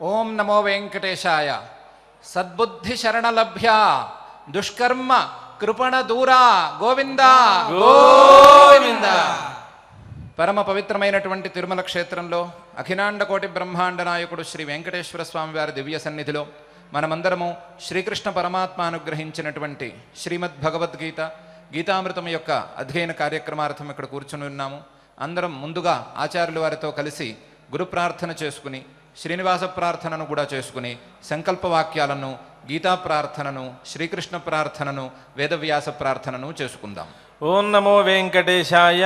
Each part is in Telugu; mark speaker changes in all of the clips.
Speaker 1: ఓం నమో వెంకటేశాయ. సద్బుద్ధి శరణలభ్య దుష్కర్మ కృపణ దూరా గోవింద గోవింద. పరమ పవిత్రమైనటువంటి తిరుమల క్షేత్రంలో అఖిలాండ కోటి బ్రహ్మాండ నాయకుడు శ్రీ వెంకటేశ్వర స్వామి వారి దివ్య సన్నిధిలో మనమందరము శ్రీకృష్ణ పరమాత్మ అనుగ్రహించినటువంటి శ్రీమద్ భగవద్గీత గీతామృతం యొక్క అధ్యయన కార్యక్రమార్థం ఇక్కడ కూర్చుని ఉన్నాము. అందరం ముందుగా ఆచార్యుల వారితో కలిసి గురు ప్రార్థన చేసుకుని, శ్రీనివాస ప్రార్థనను కూడా చేసుకుని, సంకల్పవాక్యాలను, గీతా ప్రార్థనను, శ్రీకృష్ణ ప్రార్థనను, వేదవ్యాస ప్రార్థనను చేసుకుందాం.
Speaker 2: ఓం నమో వెంకటేశాయ.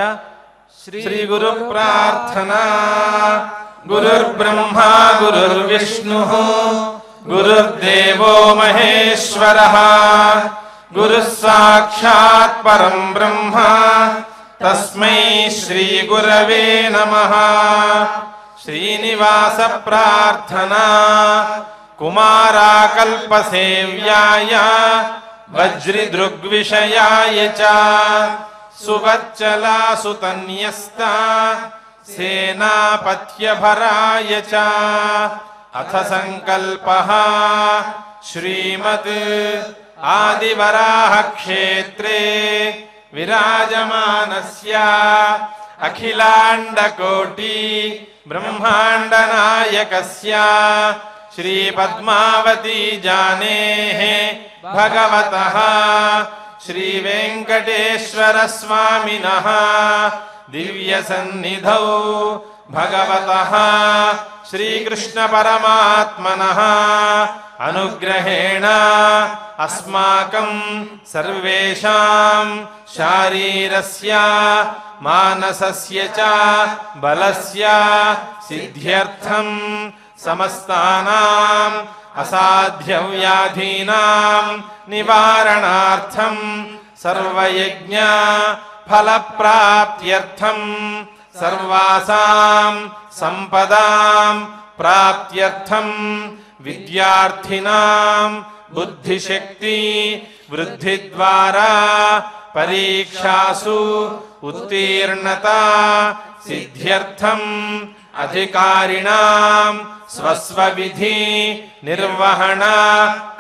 Speaker 2: శ్రీ గురు ప్రార్థన. గురుర్బ్రహ్మా గురుర్విష్ణుః గురుర్దేవో మహేశ్వరః గురుః సాక్షాత్ పరం బ్రహ్మ తస్మై శ్రీ గురవే నమః. శ్రీనివాస ప్రార్థన. కుమారాకల్పసేవ్యాయ వజ్రిదృగ్విషయాయ చ సువచ్చలాసుతన్యస్త సేనాపత్యభరాయ చ. అథ సంకల్పః శ్రీమద్ ఆదివరాహ క్షేత్రే విరాజమానస్య అఖిలాండకోటి బ్రహ్మాండ నాయకస్య శ్రీ పద్మావతి జానేః భగవతః శ్రీ వెంకటేశ్వర స్వామినః దివ్య సన్నిధౌ భగవతః శ్రీకృష్ణ పరమాత్మనః అనుగ్రహేణ అస్మాకం సర్వేషాం శారీరస్య మానసస్య చ బలస్య సిద్ధ్యర్థం సమస్తానాం అసాధ్య వ్యాధీనాం నివారణార్థం సర్వయజ్ఞ ఫలప్రాప్త్యర్థం సర్వాసాం సంపదాం ప్రాప్త్యర్థం విద్యార్థినాం బుద్ధిశక్తి వృద్ధి ద్వారా పరీక్షాసు ఉత్తీర్ణత సిద్ధ్యర్థం అధికారిణాం స్వస్వవిధి నిర్వహణ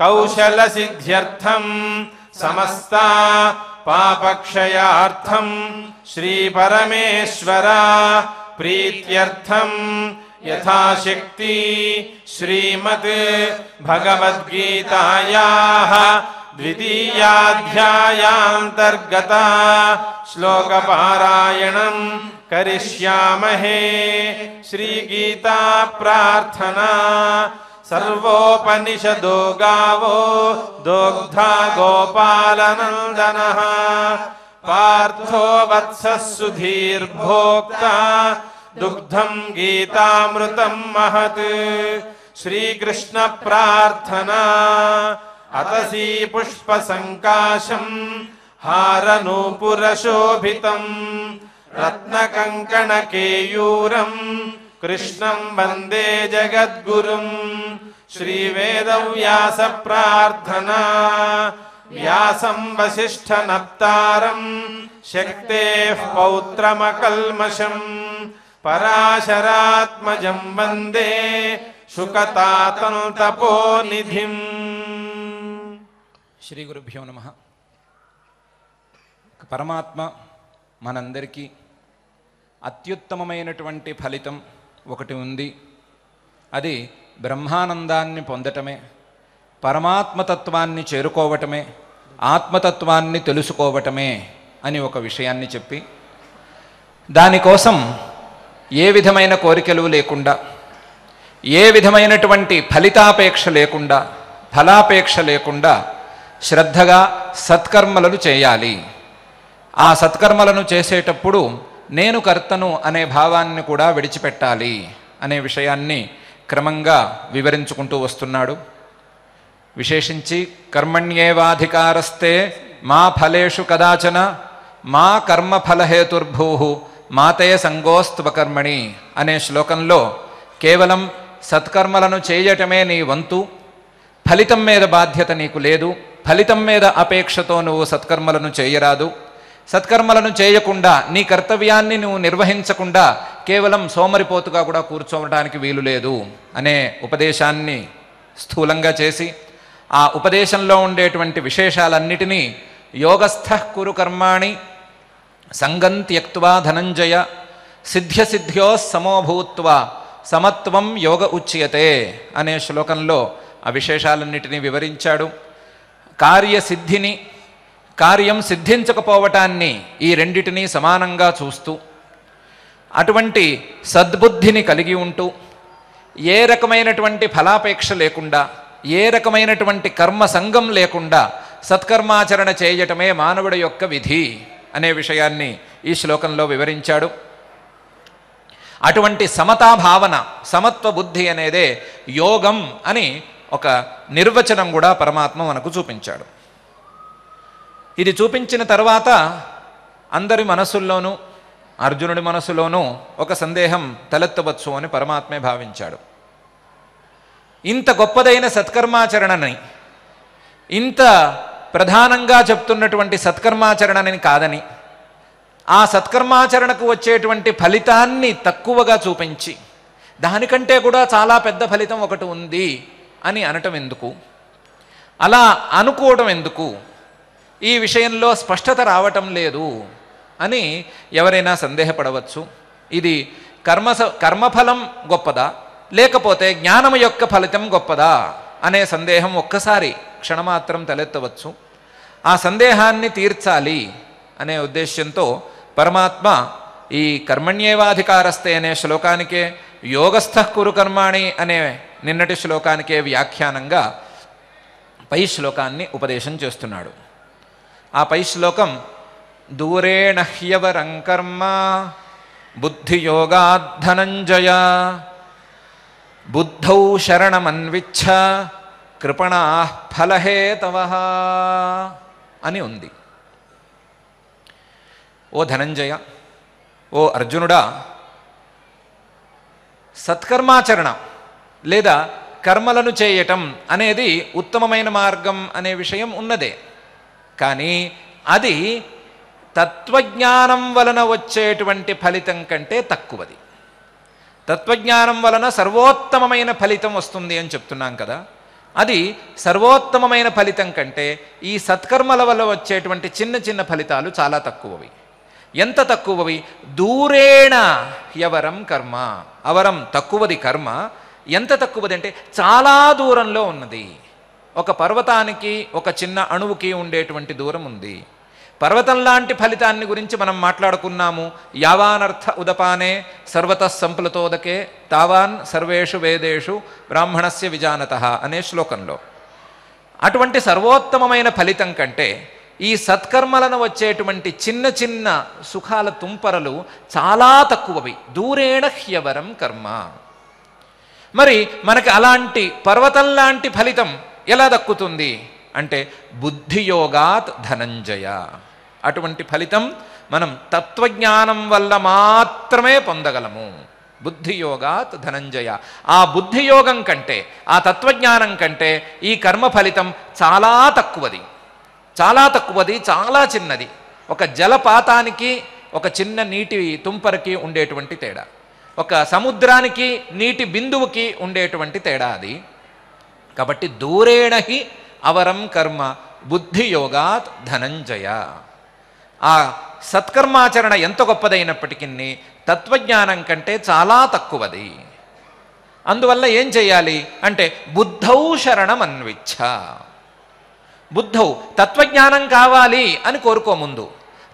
Speaker 2: కౌశల సిద్ధ్యర్థం సమస్త పాపక్షయార్థం శ్రీ పరమేశ్వర ప్రీత్యర్థం యథాశక్తి శ్రీమద్ భగవద్గీతాయాః ద్వితీయాధ్యాయాంతర్గత శ్లోకపారాయణం కరిష్యామహే. శ్రీగీతా ప్రార్థనా. సర్వోపనిషదో గావో దోగ్ధా గోపాలనందనః పార్థో వత్సః సుధీర్భోక్తా దుగ్ధం గీతామృతం మహత్. శ్రీకృష్ణ ప్రార్థనా. అతసీ పుష్ప సంకాశం హారనూపురశోభితం రత్నకంకణ కేయూరం కృష్ణం వందే జగద్గురుం. శ్రీవేదవ్యాస ప్రార్థనా. వ్యాసం వసిష్ఠనప్తారం శక్తేః పౌత్రమకల్మషం పరాశరాత్మజం వందే శుకతాతం తపోనిధిం.
Speaker 1: శ్రీ గురుభ్యో నమః. పరమాత్మ మనందరికీ అత్యుత్తమమైనటువంటి ఫలితం ఒకటి ఉంది. అది బ్రహ్మానందాన్ని పొందటమే, పరమాత్మతత్వాన్ని చేరుకోవటమే, ఆత్మతత్వాన్ని తెలుసుకోవటమే అని ఒక విషయాన్ని చెప్పి, దానికోసం ఏ విధమైన కోరికలు లేకుండా, ఏ విధమైనటువంటి ఫలితాపేక్ష లేకుండా, ఫలాపేక్ష లేకుండా శ్రద్ధగా సత్కర్మలను చేయాలి. ఆ సత్కర్మలను చేసేటప్పుడు నేను కర్తను అనే భావాన్ని కూడా విడిచిపెట్టాలి అనే విషయాన్ని క్రమంగా వివరించుకుంటూ వస్తున్నాడు. విశేషించి కర్మణ్యేవాధికారస్తే మా ఫలేషు కదాచన మా కర్మఫలహేతుర్భూః మాతే సంగోస్త్వకర్మణి అనే శ్లోకంలో కేవలం సత్కర్మలను చేయటమే నీ వంతు, ఫలితం మీద బాధ్యత నీకు లేదు, ఫలితం మీద అపేక్షతో నువ్వు సత్కర్మలను చేయరాదు, సత్కర్మలను చేయకుండా నీ కర్తవ్యాన్ని నువ్వు నిర్వహించకుండా కేవలం సోమరిపోతుగా కూడా కూర్చోవడానికి వీలు లేదు అనే ఉపదేశాన్ని స్థూలంగా చేసి ఆ ఉపదేశంలో ఉండేటువంటి విశేషాలన్నిటినీ యోగస్థః కురు కర్మాణి సంగం త్యక్త్వా ధనంజయ సిద్ధ్యసిద్ధ్యో సమోభూత్వా సమత్వం యోగ ఉచ్యతే అనే శ్లోకంలో ఆ విశేషాలన్నిటినీ వివరించాడు. కార్యసిద్ధిని, కార్యం సిద్ధించకపోవటాన్ని ఈ రెండిటినీ సమానంగా చూస్తూ అటువంటి సద్బుద్ధిని కలిగి ఉంటూ ఏ రకమైనటువంటి ఫలాపేక్ష లేకుండా, ఏ రకమైనటువంటి కర్మ సంగం లేకుండా సత్కర్మాచరణ చేయటమే మానవుడి యొక్క విధి అనే విషయాన్ని ఈ శ్లోకంలో వివరించాడు. అటువంటి సమతా భావన, సమత్వ బుద్ధి అనేదే యోగం అని ఒక నిర్వచనం కూడా పరమాత్మ మనకు చూపించాడు. ఇది చూపించిన తర్వాత అందరి మనసుల్లోనూ, అర్జునుడి మనసులోనూ ఒక సందేహం తలెత్తవచ్చు అని పరమాత్మే భావించాడు. ఇంత గొప్పదైన సత్కర్మాచరణని, ఇంత ప్రధానంగా చెప్తున్నటువంటి సత్కర్మాచరణని కాదని, ఆ సత్కర్మాచరణకు వచ్చేటువంటి ఫలితాన్ని తక్కువగా చూపించి దానికంటే కూడా చాలా పెద్ద ఫలితం ఒకటి ఉంది అని అనటం ఎందుకు, అలా అనుకోవడం ఎందుకు, ఈ విషయంలో స్పష్టత రావటం లేదు అని ఎవరైనా సందేహపడవచ్చు. ఇది కర్మఫలం గొప్పదా లేకపోతే జ్ఞానం యొక్క ఫలితం గొప్పదా అనే సందేహం ఒక్కసారి క్షణమాత్రం తలెత్తవచ్చు. ఆ సందేహాన్ని తీర్చాలి అనే ఉద్దేశ్యంతో పరమాత్మ ఈ కర్మణ్యేవాధికారస్తే అనే శ్లోకానికే యోగస్థః కురు కర్మాణి అనే నిన్నటి శ్లోకానికే వ్యాఖ్యానంగా పై శ్లోకాన్ని ఉపదేశం చేస్తున్నాడు. ఆ పై శ్లోకం దూరేణ హ్యవరం కర్మ బుద్ధియోగాద్ధనంజయ బుద్ధౌ శరణమన్విచ్ఛ కృపణా ఫలహేతవః అని ఉంది. ఓ ధనంజయ, ఓ అర్జునుడా, సత్కర్మాచరణ లేదా కర్మలను చేయటం అనేది ఉత్తమమైన మార్గం అనే విషయం ఉన్నదే. కానీ అది తత్వజ్ఞానం వలన వచ్చేటువంటి ఫలితం కంటే తక్కువది. తత్వజ్ఞానం వలన సర్వోత్తమమైన ఫలితం వస్తుంది అని చెప్తున్నాం కదా, అది సర్వోత్తమమైన ఫలితం కంటే ఈ సత్కర్మల వల్ల వచ్చేటువంటి చిన్న చిన్న ఫలితాలు చాలా తక్కువవి. ఎంత తక్కువవి? దూరేణ హ్యవరం కర్మ, అవరం తక్కువది కర్మ. ఎంత తక్కువది అంటే చాలా దూరంలో ఉన్నది. ఒక పర్వతానికి ఒక చిన్న అణువుకి ఉండేటువంటి దూరం ఉంది. పర్వతం లాంటి ఫలితాన్ని గురించి మనం మాట్లాడుకున్నాము. యావానర్థ ఉదపానే సర్వతః సంప్లుతోదకే తావాన్ సర్వేషు వేదేషు బ్రాహ్మణస్య విజానతః అనే శ్లోకంలో. అటువంటి సర్వోత్తమమైన ఫలితం కంటే ఈ సత్కర్మలను వచ్చేటువంటి చిన్న చిన్న సుఖాల తుంపరలు చాలా తక్కువవి. దూరేణ హ్యవరం కర్మ. మరి మనకి అలాంటి పర్వతం లాంటి ఫలితం ఎలా దక్కుతుంది అంటే బుద్ధియోగాత్ ధనంజయ. అటువంటి ఫలితం మనం తత్వజ్ఞానం వల్ల మాత్రమే పొందగలము. బుద్ధియోగాత్ ధనంజయ. ఆ బుద్ధియోగం కంటే, ఆ తత్వజ్ఞానం కంటే ఈ కర్మ ఫలితం చాలా తక్కువది. చాలా తక్కువది, చాలా చిన్నది. ఒక జలపాతానికి ఒక చిన్న నీటి తుంపరకి ఉండేటువంటి తేడా, ఒక సముద్రానికి నీటి బిందువుకి ఉండేటువంటి తేడా అది. కాబట్టి దూరేణహి అవరం కర్మ బుద్ధియోగాత్ ధనంజయ. ఆ సత్కర్మాచరణ ఎంత గొప్పదైనప్పటికీ తత్వజ్ఞానం కంటే చాలా తక్కువది. అందువల్ల ఏం చేయాలి అంటే బుద్ధౌ శరణం అన్విచ్ఛ. బుద్ధౌ తత్వజ్ఞానం కావాలి అని కోరుకో. ముందు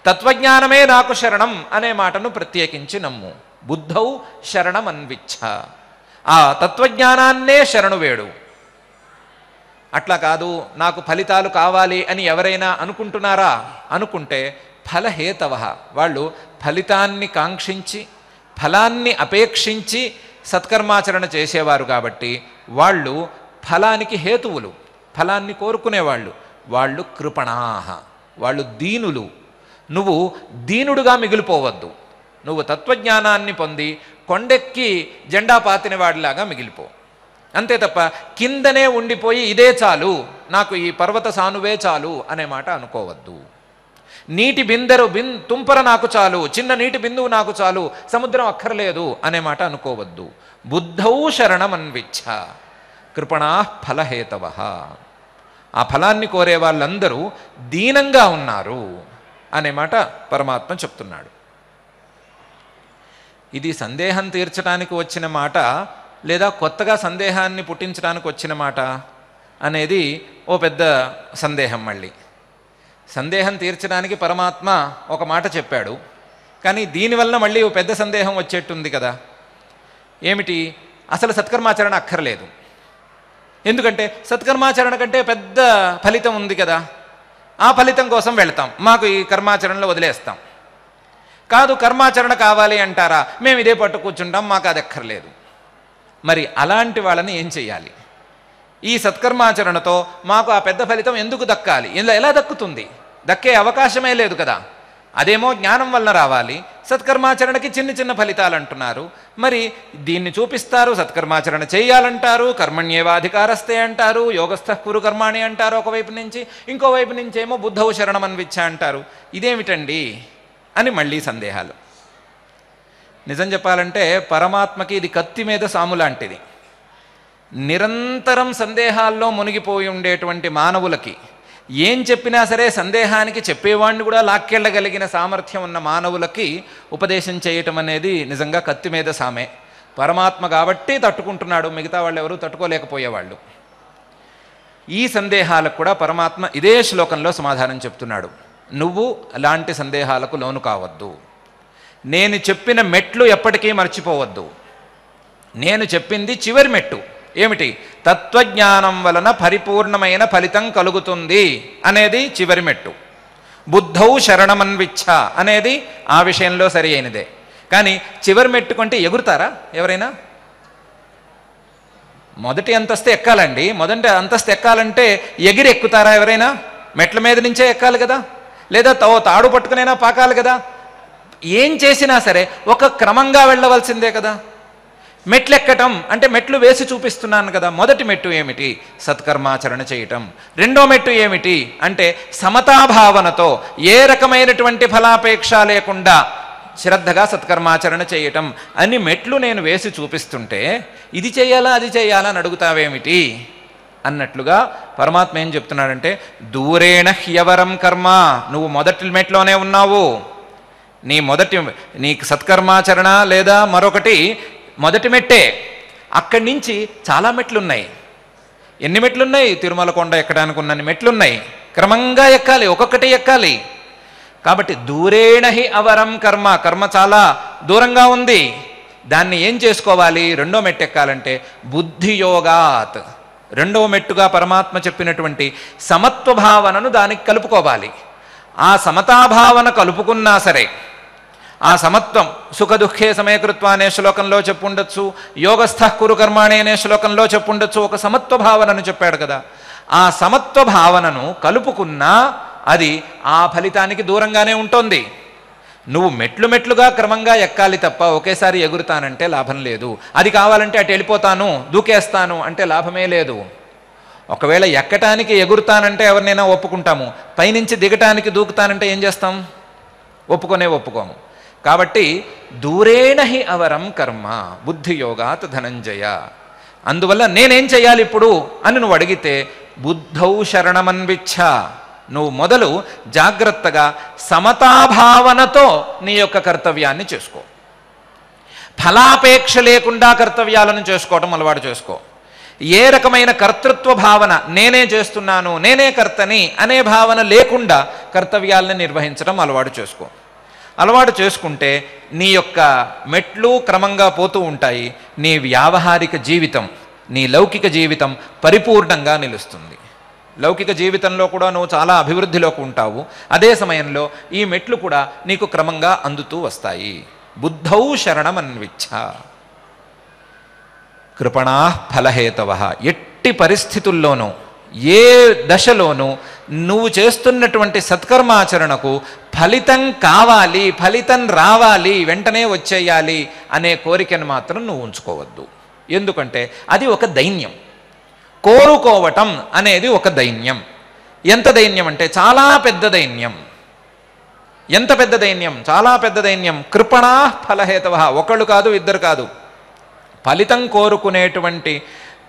Speaker 1: తత్వజ్ఞానమే నాకు శరణం అనే మాటను ప్రత్యేకించి నమ్ము. బుద్ధౌ శరణం అన్విచ్ఛ. ఆ తత్వజ్ఞానాన్నే శరణు వేడు. అట్లా కాదు, నాకు ఫలితాలు కావాలి అని ఎవరైనా అనుకుంటున్నారా? అనుకుంటే ఫలహేతవ. వాళ్ళు ఫలితాన్ని కాంక్షించి, ఫలాన్ని అపేక్షించి సత్కర్మాచరణ చేసేవారు కాబట్టి వాళ్ళు ఫలానికి హేతువులు, ఫలాన్ని కోరుకునేవాళ్ళు. వాళ్ళు కృపణాహ, వాళ్ళు దీనులు. నువ్వు దీనుడుగా మిగిలిపోవద్దు. నువ్వు తత్వజ్ఞానాన్ని పొంది కొండెక్కి జెండా పాతిన వాడిలాగా మిగిలిపో. అంతే తప్ప కిందనే ఉండిపోయి ఇదే చాలు, నాకు ఈ పర్వత సానువే చాలు అనే మాట అనుకోవద్దు. నీటి తుంపర నాకు చాలు, చిన్న నీటి బిందువు నాకు చాలు, సముద్రం అక్కర్లేదు అనే మాట అనుకోవద్దు. బుద్ధౌ శరణమన్విచ్ఛ కృపణా ఫలహేతవ. ఆ ఫలాన్ని కోరే వాళ్ళందరూ దీనంగా ఉన్నారు అనే మాట పరమాత్మ చెప్తున్నాడు. ఇది సందేహం తీర్చడానికి వచ్చిన మాట లేదా కొత్తగా సందేహాన్ని పుట్టించడానికి వచ్చిన మాట అనేది ఓ పెద్ద సందేహం. మళ్ళీ సందేహం తీర్చడానికి పరమాత్మ ఒక మాట చెప్పాడు, కానీ దీనివల్ల మళ్ళీ ఓ పెద్ద సందేహం వచ్చేట్టుంది కదా. ఏమిటి? అసలు సత్కర్మాచరణ అక్కర్లేదు. ఎందుకంటే సత్కర్మాచరణ కంటే పెద్ద ఫలితం ఉంది కదా, ఆ ఫలితం కోసం వెళ్తాం, మాకు ఈ కర్మాచరణలో వదిలేస్తాం. కాదు, కర్మాచరణ కావాలి అంటారా, మేము ఇదే పట్టు కూర్చుంటాం, మాకు అది అక్కర్లేదు. మరి అలాంటి వాళ్ళని ఏం చెయ్యాలి? ఈ సత్కర్మాచరణతో మాకు ఆ పెద్ద ఫలితం ఎందుకు దక్కాలి? ఎలా దక్కుతుంది? దక్కే అవకాశమే లేదు కదా. అదేమో జ్ఞానం వలన రావాలి, సత్కర్మాచరణకి చిన్న చిన్న ఫలితాలు అంటున్నారు. మరి దీన్ని చూపిస్తారు, సత్కర్మాచరణ చేయాలంటారు, కర్మణ్యేవాధికారస్తే అంటారు, యోగస్థః కురు కర్మాణి అంటారు ఒకవైపు నుంచి, ఇంకోవైపు నుంచి ఏమో బుద్ధౌ శరణమన్విచ్ఛ అంటారు. ఇదేమిటండి అని మళ్ళీ సందేహాలు. నిజం చెప్పాలంటే పరమాత్మకి ఇది కత్తి మీద సాము లాంటిది. నిరంతరం సందేహాల్లో మునిగిపోయి ఉండేటువంటి మానవులకి ఏం చెప్పినా సరే సందేహానికి చెప్పేవాడిని కూడా లాక్కెళ్ళగలిగిన సామర్థ్యం ఉన్న మానవులకి ఉపదేశం చేయటం అనేది నిజంగా కత్తి మీద సామే. పరమాత్మ కాబట్టి తట్టుకుంటున్నాడు, మిగతా వాళ్ళు ఎవరూ తట్టుకోలేకపోయేవాళ్ళు. ఈ సందేహాలకు కూడా పరమాత్మ ఇదే శ్లోకంలో సమాధానం చెప్తున్నాడు. నువ్వు అలాంటి సందేహాలకు లోను కావద్దు. నేను చెప్పిన మెట్లు ఎప్పటికీ మర్చిపోవద్దు. నేను చెప్పింది చివరి మెట్టు. ఏమిటి? తత్వజ్ఞానం వలన పరిపూర్ణమైన ఫలితం కలుగుతుంది అనేది చివరి మెట్టు. బుద్ధౌ శరణమన్విచ్ఛ అనేది ఆ విషయంలో సరి అయినదే. కానీ చివరి మెట్టు కంటే ఎగురుతారా ఎవరైనా? మొదటి అంతస్తు ఎక్కాలండి. మొదటి అంతస్తు ఎక్కాలంటే ఎగిరి ఎక్కుతారా ఎవరైనా? మెట్ల మీద నుంచే ఎక్కాలి కదా, లేదా తాడు పట్టుకునైనా పాకాలి కదా. ఏం చేసినా సరే ఒక క్రమంగా వెళ్ళవలసిందే కదా. మెట్లు ఎక్కటం అంటే మెట్లు వేసి చూపిస్తున్నాను కదా. మొదటి మెట్టు ఏమిటి? సత్కర్మాచరణ చేయటం. రెండో మెట్టు ఏమిటి అంటే సమతాభావనతో ఏ రకమైనటువంటి ఫలాపేక్ష లేకుండా శ్రద్ధగా సత్కర్మాచరణ చేయటం అని మెట్లు నేను వేసి చూపిస్తుంటే ఇది చేయాలా అది చేయాలా అని అడుగుతావేమిటి అన్నట్లుగా పరమాత్మ ఏం చెప్తున్నాడంటే, దూరేణ హ్యవరం కర్మ. నువ్వు మొదటి మెట్లోనే ఉన్నావు. నీ సత్కర్మాచరణ లేదా మరొకటి మొదటి మెట్టే. అక్కడి నుంచి చాలా మెట్లున్నాయి. ఎన్ని మెట్లున్నాయి? తిరుమల కొండ ఎక్కడానికి ఉన్నన్ని మెట్లున్నాయి. క్రమంగా ఎక్కాలి, ఒక్కొక్కటి ఎక్కాలి. కాబట్టి దూరేణహి అవరం కర్మ. కర్మ చాలా దూరంగా ఉంది. దాన్ని ఏం చేసుకోవాలి? రెండో మెట్టు ఎక్కాలంటే బుద్ధియోగాత్. రెండవ మెట్టుగా పరమాత్మ చెప్పినటువంటి సమత్వ భావనను దానికి కలుపుకోవాలి. ఆ సమతాభావన కలుపుకున్నా సరే, ఆ సమత్వం సుఖ దుఃఖే సమయకృత్వ అనే శ్లోకంలో చెప్పుండొచ్చు, యోగస్థః కురు కర్మాణి అనే శ్లోకంలో చెప్పుండొచ్చు. ఒక సమత్వ భావనను చెప్పాడు కదా. ఆ సమత్వ భావనను కలుపుకున్నా అది ఆ ఫలితానికి దూరంగానే ఉంటుంది. నువ్వు మెట్లు మెట్లుగా క్రమంగా ఎక్కాలి తప్ప ఒకేసారి ఎగురుతానంటే లాభం లేదు. అది కావాలంటే అటు వెళ్ళిపోతాను, దూకేస్తాను అంటే లాభమే లేదు. ఒకవేళ ఎక్కటానికి ఎగురుతానంటే ఎవరినైనా ఒప్పుకుంటాము, పైనుంచి దిగటానికి దూకుతానంటే ఏం చేస్తాం? ఒప్పుకోము. కాబట్టి దూరేణహి అవరం కర్మ బుద్ధియోగాత్ ధనంజయ. అందువల్ల నేనేం చేయాలి ఇప్పుడు అని నువ్వు అడిగితే బుద్ధౌ శరణమన్విచ్ఛ. నువ్వు మొదలు జాగ్రత్తగా సమతాభావనతో నీ యొక్క కర్తవ్యాన్ని చేసుకో. ఫలాపేక్ష లేకుండా కర్తవ్యాలను చేసుకోవటం అలవాటు చేసుకో. ఏ రకమైన కర్తృత్వ భావన, నేనే చేస్తున్నాను, నేనే కర్తని అనే భావన లేకుండా కర్తవ్యాలను నిర్వహించడం అలవాటు చేసుకో. అలవాటు చేసుకుంటే నీ యొక్క మెట్లు క్రమంగా పోతూ ఉంటాయి. నీ వ్యావహారిక జీవితం, నీ లౌకిక జీవితం పరిపూర్ణంగా నిలుస్తుంది. లౌకిక జీవితంలో కూడా నువ్వు చాలా అభివృద్ధిలోకి ఉంటావు. అదే సమయంలో ఈ మెట్లు కూడా నీకు క్రమంగా అందుతూ వస్తాయి. బుద్ధౌ శరణమన్విచ్ఛ కృపణా ఫలహేతవ. ఎట్టి పరిస్థితుల్లోనూ ఏ దశలోనూ నువ్వు చేస్తున్నటువంటి సత్కర్మాచరణకు ఫలితం కావాలి, ఫలితం రావాలి, వెంటనే వచ్చేయాలి అనే కోరికను మాత్రం నువ్వు ఉంచుకోవద్దు. ఎందుకంటే అది ఒక దైన్యం. కోరుకోవటం అనేది ఒక దైన్యం. ఎంత దైన్యం అంటే చాలా పెద్ద దైన్యం. ఎంత పెద్ద దైన్యం, చాలా పెద్ద దైన్యం. కృపణా ఫలహేతవ, ఒకళ్ళు కాదు ఇద్దరు కాదు, ఫలితం కోరుకునేటువంటి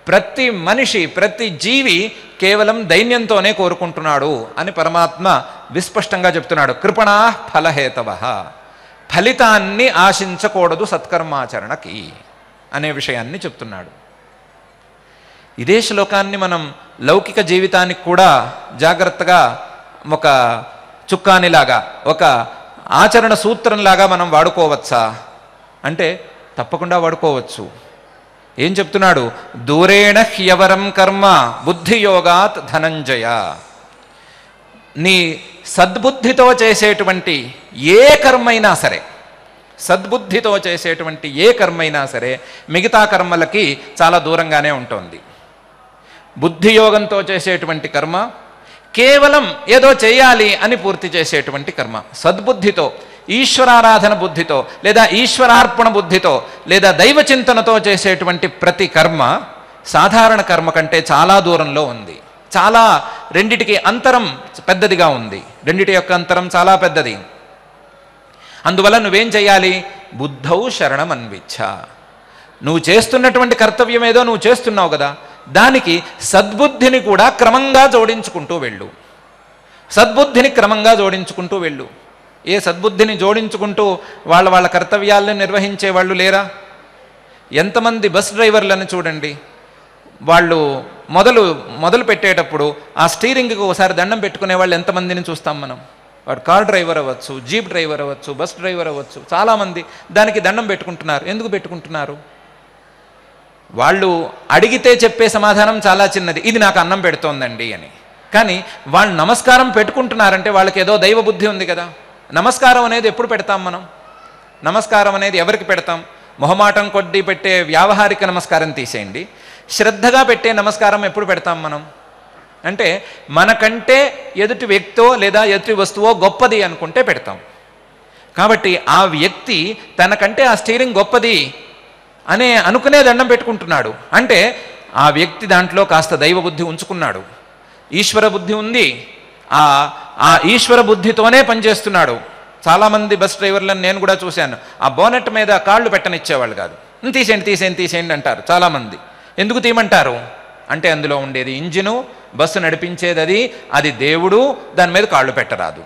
Speaker 1: ప్రతి మనిషి ప్రతి జీవి కేవలం దైన్యంతోనే కోరుకుంటున్నాడు అని పరమాత్మ విస్పష్టంగా చెప్తున్నాడు. కృపణా ఫలహేతవ, ఫలితాన్ని ఆశించకూడదు సత్కర్మాచరణకి అనే విషయాన్ని చెప్తున్నాడు. ఇదే శ్లోకాన్ని మనం లౌకిక జీవితానికి కూడా జాగ్రత్తగా ఒక చుక్కానిలాగా ఒక ఆచరణ సూత్రంలాగా మనం వాడుకోవచ్చా అంటే తప్పకుండా వాడుకోవచ్చు. ఏం చెప్తున్నాడు? దూరేణ హ్యవరం కర్మ బుద్ధియోగాత్ ధనంజయ. నీ సద్బుద్ధితో చేసేటువంటి ఏ కర్మైనా సరే, సద్బుద్ధితో చేసేటువంటి ఏ కర్మైనా సరే మిగతా కర్మలకి చాలా దూరంగానే ఉంటుంది. బుద్ధియోగంతో చేసేటువంటి కర్మ కేవలం ఏదో చేయాలి అని పూర్తి చేసేటువంటి కర్మ, సద్బుద్ధితో ఈశ్వరారాధన బుద్ధితో లేదా ఈశ్వరార్పణ బుద్ధితో లేదా దైవ చింతనతో చేసేటువంటి ప్రతి కర్మ సాధారణ కర్మ కంటే చాలా దూరంలో ఉంది. చాలా రెండిటికి అంతరం పెద్దదిగా ఉంది, రెండిటి యొక్క అంతరం చాలా పెద్దది. అందువల్ల నువ్వేం చేయాలి? బుద్ధౌ శరణం అన్విచ్ఛ. నువ్వు చేస్తున్నటువంటి కర్తవ్యం ఏదో నువ్వు చేస్తున్నావు కదా, దానికి సద్బుద్ధిని కూడా క్రమంగా జోడించుకుంటూ వెళ్ళు. సద్బుద్ధిని క్రమంగా జోడించుకుంటూ వెళ్ళు. ఏ సద్బుద్ధిని జోడించుకుంటూ వాళ్ళ కర్తవ్యాలను నిర్వహించే వాళ్ళు లేరా? ఎంతమంది బస్ డ్రైవర్లను చూడండి, వాళ్ళు మొదలు పెట్టేటప్పుడు ఆ స్టీరింగ్కి ఒకసారి దండం పెట్టుకునే వాళ్ళు ఎంతమందిని చూస్తాం మనం. వాడు కార్ డ్రైవర్ అవ్వచ్చు, జీప్ డ్రైవర్ అవ్వచ్చు, బస్ డ్రైవర్ అవ్వచ్చు, చాలామంది దానికి దండం పెట్టుకుంటున్నారు. ఎందుకు పెట్టుకుంటున్నారు? వాళ్ళు అడిగితే చెప్పే సమాధానం చాలా చిన్నది, ఇది నాకు అన్నం పెడుతోందండి అని. కానీ వాళ్ళు నమస్కారం పెట్టుకుంటున్నారంటే వాళ్ళకి ఏదో దైవ బుద్ధి ఉంది కదా. నమస్కారం అనేది ఎప్పుడు పెడతాం మనం? నమస్కారం అనేది ఎవరికి పెడతాం? మొహమాటం కొద్దీ పెట్టే వ్యావహారిక నమస్కారం తీసేయండి, శ్రద్ధగా పెట్టే నమస్కారం ఎప్పుడు పెడతాం మనం? అంటే మనకంటే ఎదుటి వ్యక్తో లేదా ఎదుటి వస్తువో గొప్పది అనుకుంటే పెడతాం. కాబట్టి ఆ వ్యక్తి తనకంటే ఆ స్టీరింగ్ గొప్పది అనే అనుకునే దండం పెట్టుకుంటున్నాడు అంటే ఆ వ్యక్తి దాంట్లో కాస్త దైవ బుద్ధి ఉంచుకున్నాడు, ఈశ్వర బుద్ధి ఉంది. ఆ ఈశ్వర బుద్ధితోనే పనిచేస్తున్నాడు. చాలామంది బస్ డ్రైవర్లను నేను కూడా చూశాను, ఆ బోనెట్ మీద కాళ్ళు పెట్టనిచ్చేవాళ్ళు కాదు. తీసేయండి అంటారు చాలామంది. ఎందుకు తీయమంటారు అంటే అందులో ఉండేది ఇంజిను, బస్సు నడిపించేది అది దేవుడు, దాని మీద కాళ్ళు పెట్టరాదు.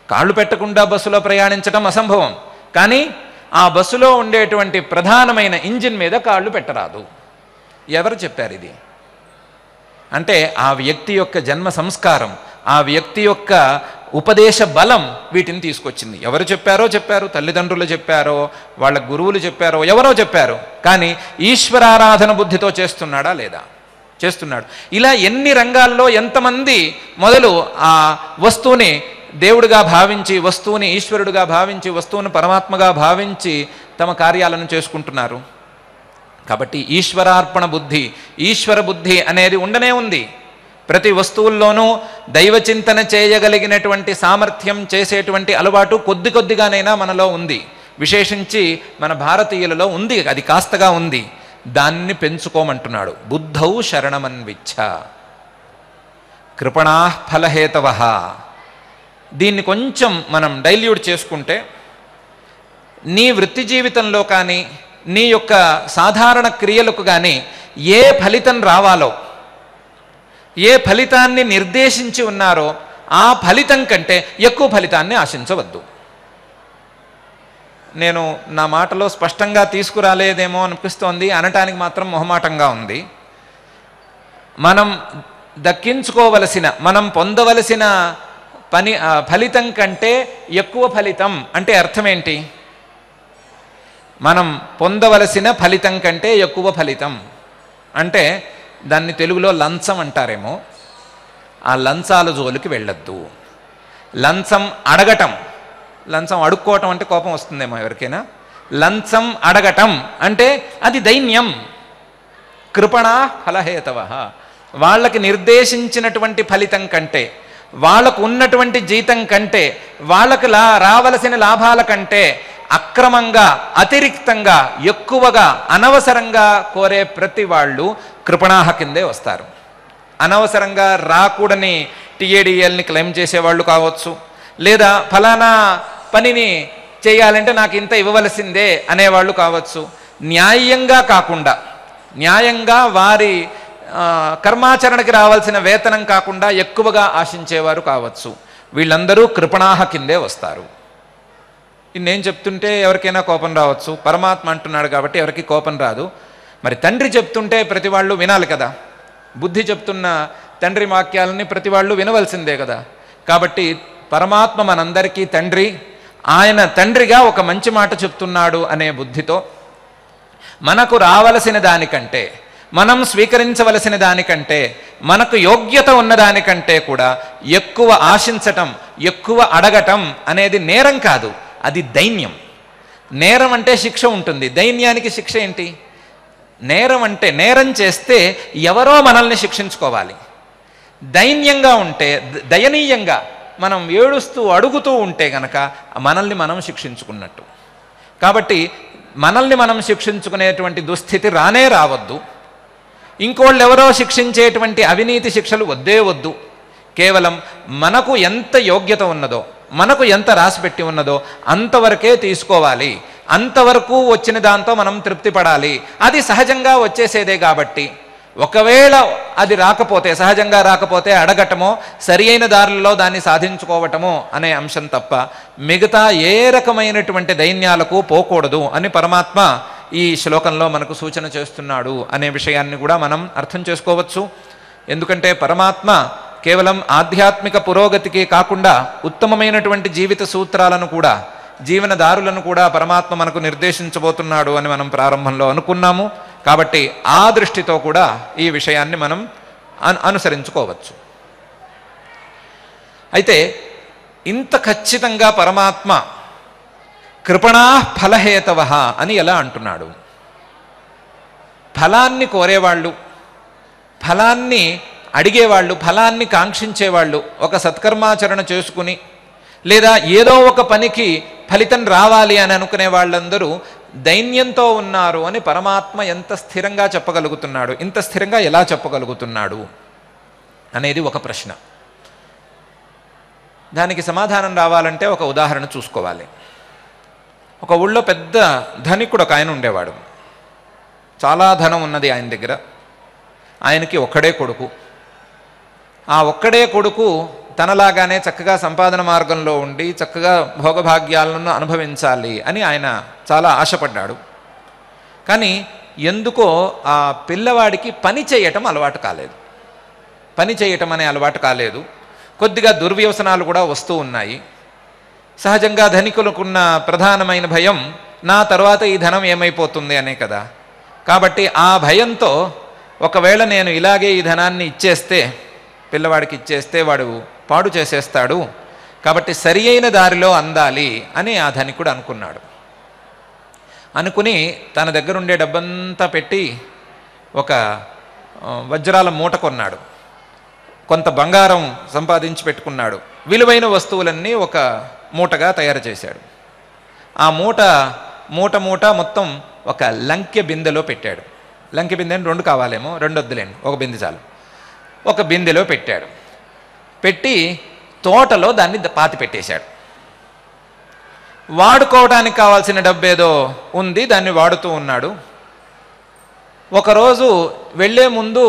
Speaker 1: కాళ్ళు పెట్టకుండా బస్సులో ప్రయాణించడం అసంభవం, కానీ ఆ బస్సులో ఉండేటువంటి ప్రధానమైన ఇంజిన్ మీద కాళ్ళు పెట్టరాదు. ఎవరు చెప్పారు ఇది? అంటే ఆ వ్యక్తి యొక్క జన్మ సంస్కారం, ఆ వ్యక్తి యొక్క ఉపదేశ బలం వీటిని తీసుకొచ్చింది. ఎవరు చెప్పారు, తల్లిదండ్రులు చెప్పారో, వాళ్ళ గురువులు చెప్పారో, ఎవరో చెప్పారు. కానీ ఈశ్వరారాధన బుద్ధితో చేస్తున్నాడా లేదా? చేస్తున్నాడు. ఇలా ఎన్ని రంగాల్లో ఎంతమంది మొదలు ఆ వస్తువుని దేవుడిగా భావించి, వస్తువుని ఈశ్వరుడుగా భావించి, వస్తువుని పరమాత్మగా భావించి తమ కార్యాలను చేసుకుంటున్నారు. కాబట్టి ఈశ్వరార్పణ బుద్ధి, ఈశ్వర బుద్ధి అనేది ఉండనే ఉంది. ప్రతి వస్తువుల్లోనూ దైవచింతన చేయగలిగినటువంటి సామర్థ్యం, చేసేటువంటి అలవాటు కొద్దిగానైనా మనలో ఉంది. విశేషించి మన భారతీయులలో ఉంది, అది కాస్తగా ఉంది. దాన్ని పెంచుకోమంటున్నాడు. బుద్ధౌ శరణమన్విచ్ఛ కృపణా ఫలహేతవ. దీన్ని కొంచెం మనం డైల్యూట్ చేసుకుంటే నీ వృత్తి జీవితంలో కానీ నీ యొక్క సాధారణ క్రియలకు కానీ ఏ ఫలితం రావాలో, ఏ ఫలితాన్ని నిర్దేశించి ఉన్నారో ఆ ఫలితం కంటే ఎక్కువ ఫలితాన్ని ఆశించవద్దు. నేను నా మాటలో స్పష్టంగా తీసుకురాలేదేమో అనిపిస్తోంది, అనటానికి మాత్రం మొహమాటంగా ఉంది. మనం దక్కించుకోవలసిన, మనం పొందవలసిన ఫలితం కంటే ఎక్కువ ఫలితం అంటే అర్థం ఏంటి? మనం పొందవలసిన ఫలితం కంటే ఎక్కువ ఫలితం అంటే దాన్ని తెలుగులో లంచం అంటారేమో. ఆ లంచాల జోలికి వెళ్ళొద్దు. లంచం అడగటం, లంచం అడుక్కోవటం అంటే కోపం వస్తుందేమో ఎవరికైనా. లంచం అడగటం అంటే అది దైన్యం. కృపణా ఫలహేతవ. వాళ్ళకి నిర్దేశించినటువంటి ఫలితం కంటే, వాళ్ళకు ఉన్నటువంటి జీతం కంటే, వాళ్ళకు రావలసిన లాభాల కంటే అక్రమంగా, అతిరిక్తంగా, ఎక్కువగా, అనవసరంగా కోరే ప్రతి వాళ్ళు కృపణాహ కిందే వస్తారు. అనవసరంగా రాకూడని టీఏడిఎల్ని క్లెయిమ్ చేసేవాళ్ళు కావచ్చు, లేదా ఫలానా పనిని చేయాలంటే నాకు ఇంత ఇవ్వవలసిందే అనేవాళ్ళు కావచ్చు. న్యాయంగా కాకుండా, న్యాయంగా వారి కర్మాచరణకి రావాల్సిన వేతనం కాకుండా ఎక్కువగా ఆశించేవారు కావచ్చు. వీళ్ళందరూ కృపణాహ కిందే వస్తారు. నేను చెప్తుంటే ఎవరికైనా కోపం రావచ్చు, పరమాత్మ అంటున్నాడు కాబట్టి ఎవరికి కోపం రాదు. మరి తండ్రి చెప్తుంటే ప్రతి వాళ్ళు వినాలి కదా, బుద్ధి చెప్తున్న తండ్రి వాక్యాలని ప్రతి వాళ్ళు వినవలసిందే కదా. కాబట్టి పరమాత్మ మనందరికీ తండ్రి, ఆయన తండ్రిగా ఒక మంచి మాట చెప్తున్నాడు అనే బుద్ధితో మనకు రావలసిన దానికంటే, మనం స్వీకరించవలసిన దానికంటే, మనకు యోగ్యత ఉన్నదానికంటే కూడా ఎక్కువ ఆశించటం, ఎక్కువ అడగటం అనేది నేరం కాదు, అది దైన్యం. నేరం అంటే శిక్ష ఉంటుంది, దైన్యానికి శిక్ష ఏంటి? నేరం అంటే నేరం చేస్తే ఎవరో మనల్ని శిక్షించుకోవాలి. దైన్యంగా ఉంటే, దయనీయంగా మనం ఏడుస్తూ అడుగుతూ ఉంటే గనక మనల్ని మనం శిక్షించుకున్నట్టు. కాబట్టి మనల్ని మనం శిక్షించుకునేటువంటి దుస్థితి రానే రావద్దు. ఇంకోళ్ళు ఎవరో శిక్షించేటువంటి అవినీతి శిక్షలు వద్దే వద్దు. కేవలం మనకు ఎంత యోగ్యత ఉన్నదో, మనకు ఎంత రాసిపెట్టి ఉన్నదో అంతవరకే తీసుకోవాలి. అంతవరకు వచ్చిన దాంతో మనం తృప్తి పడాలి. అది సహజంగా వచ్చేసేదే కాబట్టి ఒకవేళ అది రాకపోతే, సహజంగా రాకపోతే అడగటమో, సరి అయిన దారులలో దాన్ని సాధించుకోవటమో అనే అంశం తప్ప మిగతా ఏ రకమైనటువంటి దైన్యాలకు పోకూడదు అని పరమాత్మ ఈ శ్లోకంలో మనకు సూచన చేస్తున్నాడు అనే విషయాన్ని కూడా మనం అర్థం చేసుకోవచ్చు. ఎందుకంటే పరమాత్మ కేవలం ఆధ్యాత్మిక పురోగతికి కాకుండా ఉత్తమమైనటువంటి జీవిత సూత్రాలను కూడా, జీవనదారులను కూడా పరమాత్మ మనకు నిర్దేశించబోతున్నాడు అని మనం ప్రారంభంలో అనుకున్నాము. కాబట్టి ఆ దృష్టితో కూడా ఈ విషయాన్ని మనం అనుసరించుకోవచ్చు. అయితే ఇంత ఖచ్చితంగా పరమాత్మ కృపణా ఫలహేతవ అని ఎలా అంటున్నాడు? ఫలాన్ని కోరేవాళ్ళు, ఫలాన్ని అడిగేవాళ్ళు, ఫలాన్ని కాంక్షించేవాళ్ళు, ఒక సత్కర్మాచరణ చేసుకుని లేదా ఏదో ఒక పనికి ఫలితం రావాలి అని అనుకునే వాళ్ళందరూ దైన్యంతో ఉన్నారు అని పరమాత్మ ఎంత స్థిరంగా చెప్పగలుగుతున్నాడు, ఇంత స్థిరంగా ఎలా చెప్పగలుగుతున్నాడు అనేది ఒక ప్రశ్న. దానికి సమాధానం రావాలంటే ఒక ఉదాహరణ చూసుకోవాలి. ఒక ఊళ్ళో పెద్ద ధనికుడు ఒక ఆయన ఉండేవాడు. చాలా ధనం ఉన్నది ఆయన దగ్గర. ఆయనకి ఒక్కడే కొడుకు. ఆ ఒక్కడే కొడుకు తనలాగానే చక్కగా సంపాదన మార్గంలో ఉండి చక్కగా భోగభాగ్యాలను అనుభవించాలి అని ఆయన చాలా ఆశపడ్డాడు. కానీ ఎందుకో ఆ పిల్లవాడికి పని చేయటం అలవాటు కాలేదు. పని చేయటం అనే అలవాటు కాలేదు. కొద్దిగా దుర్వ్యసనాలు కూడా వస్తూ ఉన్నాయి. సహజంగా ధనికులకున్న ప్రధానమైన భయం నా తర్వాత ఈ ధనం ఏమైపోతుంది అనే కదా. కాబట్టి ఆ భయంతో ఒకవేళ నేను ఇలాగే ఈ ధనాన్ని ఇచ్చేస్తే, పిల్లవాడికి ఇచ్చేస్తే వాడు పాడు చేసేస్తాడు, కాబట్టి సరి అయిన దారిలో అందాలి అని ఆ ధనికుడు అనుకున్నాడు. అనుకుని తన దగ్గర ఉండే డబ్బంతా పెట్టి ఒక వజ్రాల మూట కొన్నాడు. కొంత బంగారం సంపాదించి పెట్టుకున్నాడు. విలువైన వస్తువులన్నీ ఒక మూటగా తయారు చేశాడు. ఆ మూట మొత్తం ఒక లంకె బిందెలో పెట్టాడు. లంకె బిందెని 2 కావాలేమో, 2 వద్దులేండి, ఒక బిందె చాలు. ఒక బిందెలో పెట్టాడు. పెట్టి తోటలో దాన్ని పాతి పెట్టేశాడు. వాడుకోవడానికి కావాల్సిన డబ్బేదో ఉంది, దాన్ని వాడుతూ ఉన్నాడు. ఒకరోజు వెళ్ళే ముందు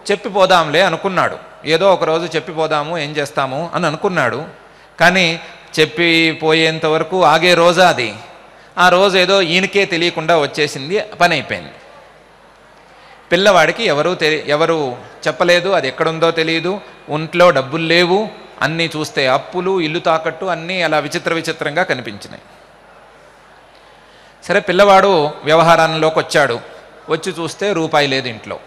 Speaker 1: చెప్పిపోదాంలే అనుకున్నాడు. ఏదో ఒకరోజు చెప్పిపోదాము, ఏం చేస్తాము అని అనుకున్నాడు. కానీ చెప్పిపోయేంత వరకు ఆగే రోజా అది. ఆ రోజు ఏదో ఈయనకే తెలియకుండా వచ్చేసింది, పని అయిపోయింది. పిల్లవాడికి ఎవరు చెప్పలేదు, అది ఎక్కడుందో తెలియదు, ఒంట్లో డబ్బులు లేవు, అన్నీ చూస్తే అప్పులు, ఇల్లు తాకట్టు అన్నీ అలా విచిత్రంగా కనిపించినాయి. సరే పిల్లవాడు వ్యవహారంలోకి వచ్చాడు. వచ్చి చూస్తే రూపాయి లేదు ఇంట్లో,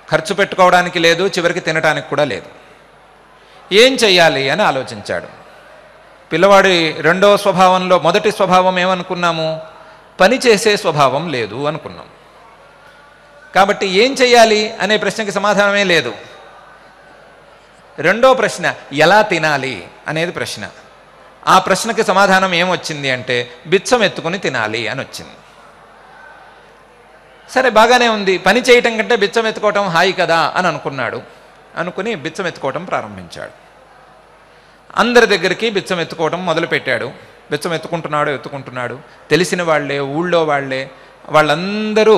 Speaker 1: ఖర్చు పెట్టుకోవడానికి లేదు, చివరికి తినడానికి కూడా లేదు. ఏం చెయ్యాలి అని ఆలోచించాడు. పిల్లవాడి రెండో స్వభావంలో మొదటి స్వభావం ఏమనుకున్నాము? పని చేసే స్వభావం లేదు అనుకున్నాం. కాబట్టి ఏం చెయ్యాలి అనే ప్రశ్నకి సమాధానమే లేదు. రెండో ప్రశ్న ఎలా తినాలి అనేది ప్రశ్న. ఆ ప్రశ్నకి సమాధానం ఏమొచ్చింది అంటే బిచ్చం ఎత్తుకుని తినాలి అని వచ్చింది. సరే బాగానే ఉంది, పని చేయటం కంటే బిచ్చం ఎత్తుకోవటం హాయి కదా అని అనుకున్నాడు. అనుకుని బిచ్చం ఎత్తుకోవటం ప్రారంభించాడు. అందరి దగ్గరికి బిచ్చం ఎత్తుకోవడం మొదలుపెట్టాడు. బిచ్చం ఎత్తుకుంటున్నాడు. తెలిసిన వాళ్లే, ఊళ్ళో వాళ్లే, వాళ్ళందరూ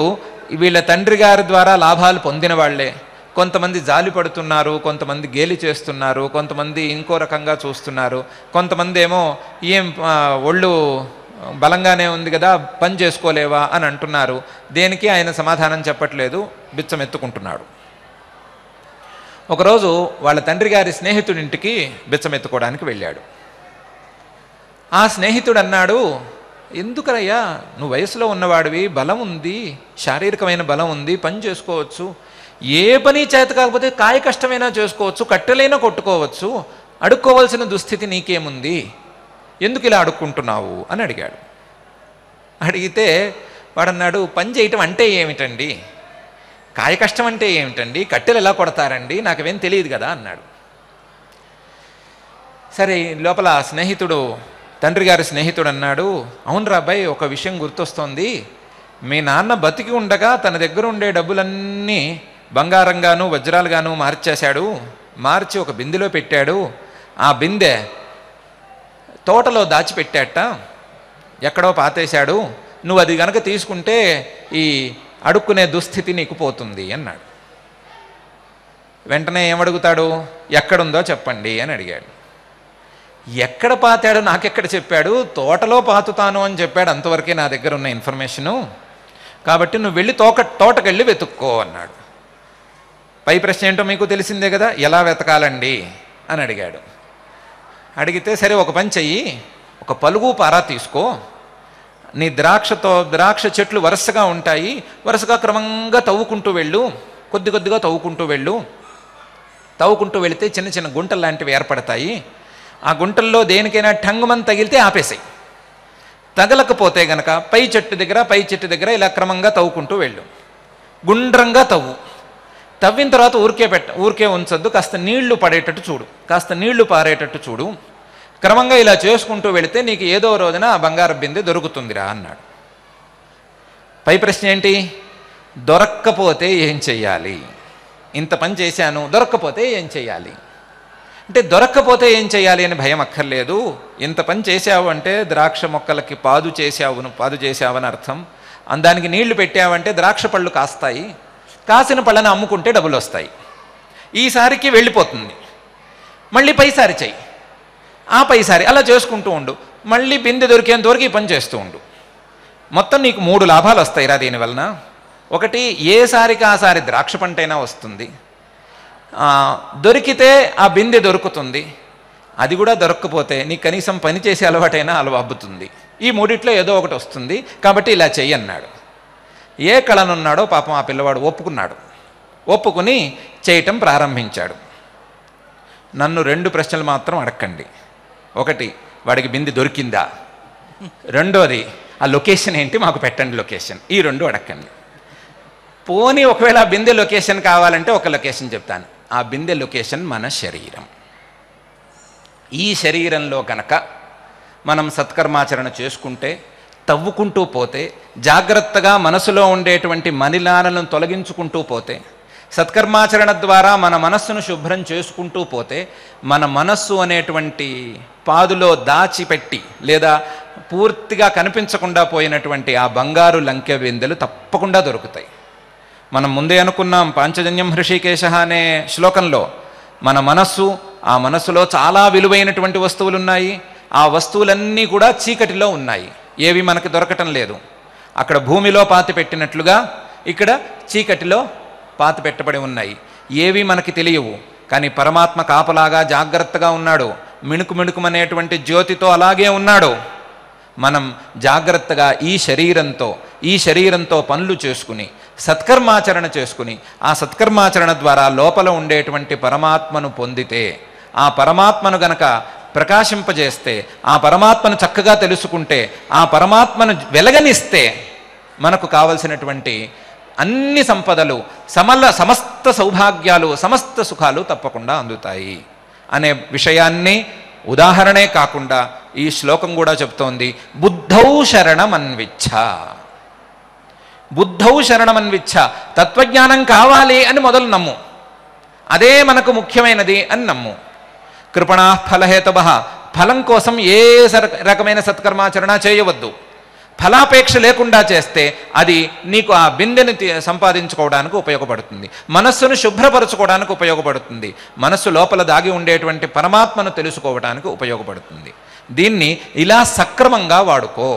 Speaker 1: వీళ్ళ తండ్రి గారి ద్వారా లాభాలు పొందిన వాళ్లే. కొంతమంది జాలి పడుతున్నారు, కొంతమంది గేలి చేస్తున్నారు, కొంతమంది ఇంకో రకంగా చూస్తున్నారు, కొంతమంది ఏమో ఏం ఒళ్ళు బలంగానే ఉంది కదా, పని చేసుకోలేవా అని అంటున్నారు. దేనికి ఆయన సమాధానం చెప్పట్లేదు, బిచ్చం ఎత్తుకుంటున్నాడు. ఒకరోజు వాళ్ళ తండ్రి గారి స్నేహితుడింటికి బిచ్చం ఎత్తుకోవడానికి వెళ్ళాడు. ఆ స్నేహితుడు అన్నాడు, ఎందుకరయ్యా, నువ్వు వయసులో ఉన్నవాడివి, బలం ఉంది, శారీరకమైన బలం ఉంది, పని చేసుకోవచ్చు, ఏ పని చేత కాకపోతే కాయ కష్టమైనా చేసుకోవచ్చు, కట్టెలైనా కొట్టుకోవచ్చు, అడుక్కోవాల్సిన దుస్థితి నీకేముంది, ఎందుకు ఇలా అడుక్కుంటున్నావు అని అడిగాడు. అడిగితే వాడన్నాడు, పని చేయటం అంటే ఏమిటండి, కాయ కష్టం అంటే ఏమిటండి, కట్టెలు ఎలా కొడతారండి, నాకేం తెలియదు కదా అన్నాడు. సరే, లోపల స్నేహితుడు, తండ్రి గారి స్నేహితుడు అన్నాడు, అవును రాబాయ్, ఒక విషయం గుర్తొస్తోంది, మీ నాన్న బతికి ఉండగా తన దగ్గర ఉండే డబ్బులన్నీ బంగారంగాను వజ్రాలుగాను మార్చేశాడు, మార్చి ఒక బిందెలో పెట్టాడు, ఆ బిందె తోటలో దాచిపెట్టాట, ఎక్కడో పాతేశాడు, నువ్వు అది గనక తీసుకుంటే ఈ అడుక్కునే దుస్థితి నీకు పోతుంది అన్నాడు. వెంటనే ఏమడుగుతాడు, ఎక్కడుందో చెప్పండి అని అడిగాడు. ఎక్కడ పాతాడు నాకెక్కడ చెప్పాడు, తోటలో పాతుతాను అని చెప్పాడు, అంతవరకే నా దగ్గర ఉన్న ఇన్ఫర్మేషను, కాబట్టి నువ్వు వెళ్ళి తోటకెళ్ళి వెతుక్కో అన్నాడు. పై ప్రశ్న ఏంటో మీకు తెలిసిందే కదా, ఎలా వెతకాలండి అని అడిగాడు. అడిగితే సరే ఒక పని చెయ్యి, ఒక పలుగు పారా తీసుకో, నీ ద్రాక్ష చెట్లు వరుసగా ఉంటాయి, వరుసగా క్రమంగా తవ్వుకుంటూ వెళ్ళు, కొద్ది కొద్దిగా తవ్వుకుంటూ వెళితే చిన్న చిన్న గుంటలు లాంటివి ఏర్పడతాయి. ఆ గుంటల్లో దేనికైనా టంగుమని తగిలితే ఆపేసాయి, తగలకపోతే గనక పై చెట్టు దగ్గర ఇలా క్రమంగా తవ్వుకుంటూ వెళ్ళు, గుండ్రంగా తవ్విన తర్వాత ఊరికే ఉంచొద్దు, కాస్త నీళ్లు పారేటట్టు చూడు, క్రమంగా ఇలా చేసుకుంటూ వెళితే నీకు ఏదో రోజున ఆ బంగారు బిందె దొరుకుతుందిరా అన్నాడు. పై ప్రశ్న ఏంటి, దొరక్కపోతే ఏం చెయ్యాలి, ఇంత పని చేశాను, దొరక్కపోతే ఏం చెయ్యాలి అంటే, దొరక్కపోతే ఏం చెయ్యాలి అని భయం అక్కర్లేదు, ఇంత పని చేశావు అంటే ద్రాక్ష మొక్కలకి పాదు చేశావని అర్థం, దానికి నీళ్లు పెట్టావంటే ద్రాక్ష పళ్ళు కాస్తాయి, కాసిన పళ్ళని అమ్ముకుంటే డబ్బులు వస్తాయి, ఈసారికి వెళ్ళిపోతుంది, మళ్ళీ పైసారి చెయ్యి, ఆ పైసారి అలా చేసుకుంటూ ఉండు, మళ్ళీ బిందె దొరికేంత వరకు ఈ పని చేస్తూ ఉండు, మొత్తం నీకు 3 లాభాలు వస్తాయిరా దీనివలన. ఒకటి, ఏసారికి ఆసారి ద్రాక్ష పంటైనా వస్తుంది, దొరికితే ఆ బిందె దొరుకుతుంది, అది కూడా దొరక్కపోతే నీకు కనీసం పని చేసే అలవాటైనా అబ్బుతుంది, ఈ 3 ఏదో ఒకటి వస్తుంది, కాబట్టి ఇలా చెయ్యి అన్నాడు. ఏ కళనున్నాడో పాపం ఆ పిల్లవాడు ఒప్పుకుని చేయటం ప్రారంభించాడు. నన్ను 2 ప్రశ్నలు మాత్రం అడగండి. ఒకటి, వాడికి బిందె దొరికిందా, రెండోది ఆ లొకేషన్ ఏంటి మాకు పెట్టండి లొకేషన్, ఈ 2 అడగండి. పోనీ ఒకవేళ ఆ బిందె లొకేషన్ కావాలంటే ఒక లొకేషన్ చెప్తాను, ఆ బిందె లొకేషన్ మన శరీరం. ఈ శరీరంలో కనుక మనం సత్కర్మాచరణ చేసుకుంటే, తవ్వుకుంటూ పోతే, జాగ్రత్తగా మనసులో ఉండేటువంటి మలినాలను తొలగించుకుంటూ పోతే, సత్కర్మాచరణ ద్వారా మన మనస్సును శుభ్రం చేసుకుంటూ పోతే, మన మనస్సు అనేటువంటి పాదులో దాచిపెట్టి లేదా పూర్తిగా కనిపించకుండా పోయినటువంటి ఆ బంగారు లంకె బిందెలు తప్పకుండా దొరుకుతాయి. మనం ముందే అనుకున్నాం, పాంచజన్యం హృషికేశ అనే శ్లోకంలో, మన మనస్సు, ఆ మనస్సులో చాలా విలువైనటువంటి వస్తువులు ఉన్నాయి, ఆ వస్తువులన్నీ కూడా చీకటిలో ఉన్నాయి, ఏవి మనకు దొరకటం లేదు. అక్కడ భూమిలో పాతి పెట్టినట్లుగా ఇక్కడ చీకటిలో పాతి పెట్టబడి ఉన్నాయి, ఏవి మనకి తెలియవు, కానీ పరమాత్మ కాపలాగా జాగ్రత్తగా ఉన్నాడు, మిణుకుమనేటువంటి జ్యోతితో అలాగే ఉన్నాడు. మనం జాగ్రత్తగా ఈ శరీరంతో పనులు చేసుకుని సత్కర్మాచరణ చేసుకుని, ఆ సత్కర్మాచరణ ద్వారా లోపల ఉండేటువంటి పరమాత్మను పొందితే, ఆ పరమాత్మను గనక ప్రకాశింపజేస్తే, ఆ పరమాత్మను చక్కగా తెలుసుకుంటే, ఆ పరమాత్మను వెలగనిస్తే, మనకు కావలసినటువంటి అన్ని సంపదలు, సమస్త సౌభాగ్యాలు, సమస్త సుఖాలు తప్పకుండా అందుతాయి అనే విషయాన్ని ఉదాహరణే కాకుండా ఈ శ్లోకం కూడా చెప్తోంది. బుద్ధౌ శరణమన్విచ్ఛ, తత్వజ్ఞానం కావాలి అని మొదలు నమ్ము, అదే మనకు ముఖ్యమైనది అని నమ్ము. కృపణా ఫలహేతవ, ఫలం కోసం ఏ రకమైన సత్కర్మాచరణ చేయవద్దు. ఫలాపేక్ష లేకుండా చేస్తే అది నీకు ఆ బిందెని సంపాదించుకోవడానికి ఉపయోగపడుతుంది, మనస్సును శుభ్రపరచుకోవడానికి ఉపయోగపడుతుంది, మనస్సు లోపల దాగి ఉండేటువంటి పరమాత్మను తెలుసుకోవడానికి ఉపయోగపడుతుంది. దీన్ని ఇలా సక్రమంగా వాడుకో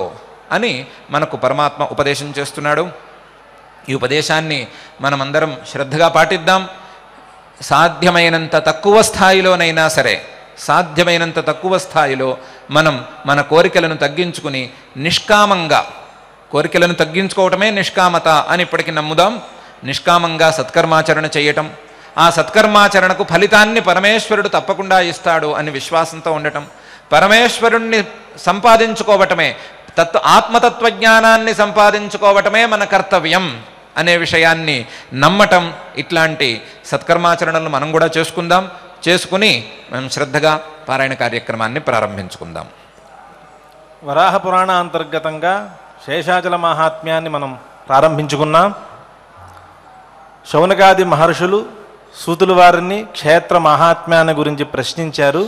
Speaker 1: అని మనకు పరమాత్మ ఉపదేశం చేస్తున్నాడు. ఈ ఉపదేశాన్ని మనమందరం శ్రద్ధగా పాటిద్దాం. సాధ్యమైనంత తక్కువ స్థాయిలోనైనా సరే, సాధ్యమైనంత తక్కువ స్థాయిలో మనం మన కోరికలను తగ్గించుకుని నిష్కామంగా, కోరికలను తగ్గించుకోవటమే నిష్కామత అని ఇప్పటికీ నమ్ముదాం. నిష్కామంగా సత్కర్మాచరణ చేయటం, ఆ సత్కర్మాచరణకు ఫలితాన్ని పరమేశ్వరుడు తప్పకుండా ఇస్తాడు అని విశ్వాసంతో ఉండటం, పరమేశ్వరుణ్ణి సంపాదించుకోవటమే, ఆత్మతత్వజ్ఞానాన్ని సంపాదించుకోవటమే మన కర్తవ్యం అనే విషయాన్ని నమ్మటం, ఇట్లాంటి సత్కర్మాచరణలు మనం కూడా చేసుకుందాం. చేసుకుని మనం శ్రద్ధగా పారాయణ కార్యక్రమాన్ని ప్రారంభించుకుందాం.
Speaker 2: వరాహ పురాణ అంతర్గతంగా శేషాచల మహాత్మ్యాన్ని మనం ప్రారంభించుకున్నాం. శౌనకాది మహర్షులు సూతుల వారిని క్షేత్ర మహాత్మ్యాన్ని గురించి ప్రశ్నించారు.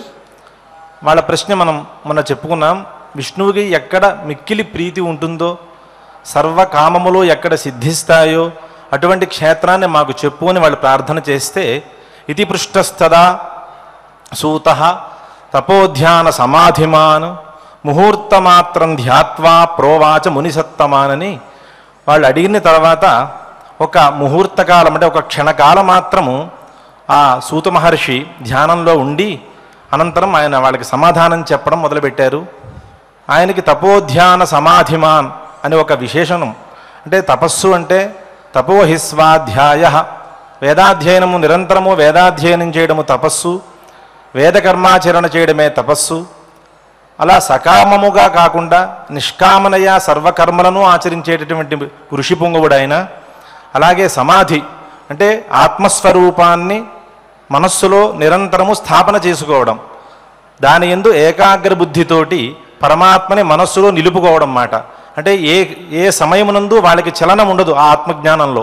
Speaker 2: వాళ్ళ ప్రశ్న మనం చెప్పుకున్నాం. విష్ణువుకి ఎక్కడ మిక్కిలి ప్రీతి ఉంటుందో, సర్వకామములు ఎక్కడ సిద్ధిస్తాయో అటువంటి క్షేత్రాన్ని మాకు చెప్పు అని వాళ్ళు ప్రార్థన చేస్తే, ఇతి పృష్టస్తదా సూత తపోధ్యాన సమాధిమాన్ ముహూర్తమాత్రం ధ్యాత్వా ప్రోవాచ మునిసత్తమానని వాళ్ళు అడిగిన తర్వాత ఒక ముహూర్తకాలం అంటే ఒక క్షణకాలం మాత్రము ఆ సూత మహర్షి ధ్యానంలో ఉండి అనంతరం ఆయన వాళ్ళకి సమాధానం చెప్పడం మొదలుపెట్టారు. ఆయనకి తపోధ్యాన సమాధిమాన్ అని ఒక విశేషణం. అంటే తపస్సు అంటే తపోహిస్వాధ్యాయ, వేదాధ్యయనము నిరంతరము వేదాధ్యయనం చేయడము తపస్సు, వేదకర్మాచరణ చేయడమే తపస్సు. అలా సకామముగా కాకుండా నిష్కామనయ సర్వకర్మలను ఆచరించేటటువంటి ఋషి పొంగువుడైన. అలాగే సమాధి అంటే ఆత్మస్వరూపాన్ని మనస్సులో నిరంతరము స్థాపన చేసుకోవడం, దాని యందు ఏకాగ్ర బుద్ధితోటి పరమాత్మని మనస్సులో నిలుపుకోవడం మాట. అంటే ఏ సమయమునందు వాళ్ళకి చలనం ఉండదు ఆ ఆత్మజ్ఞానంలో.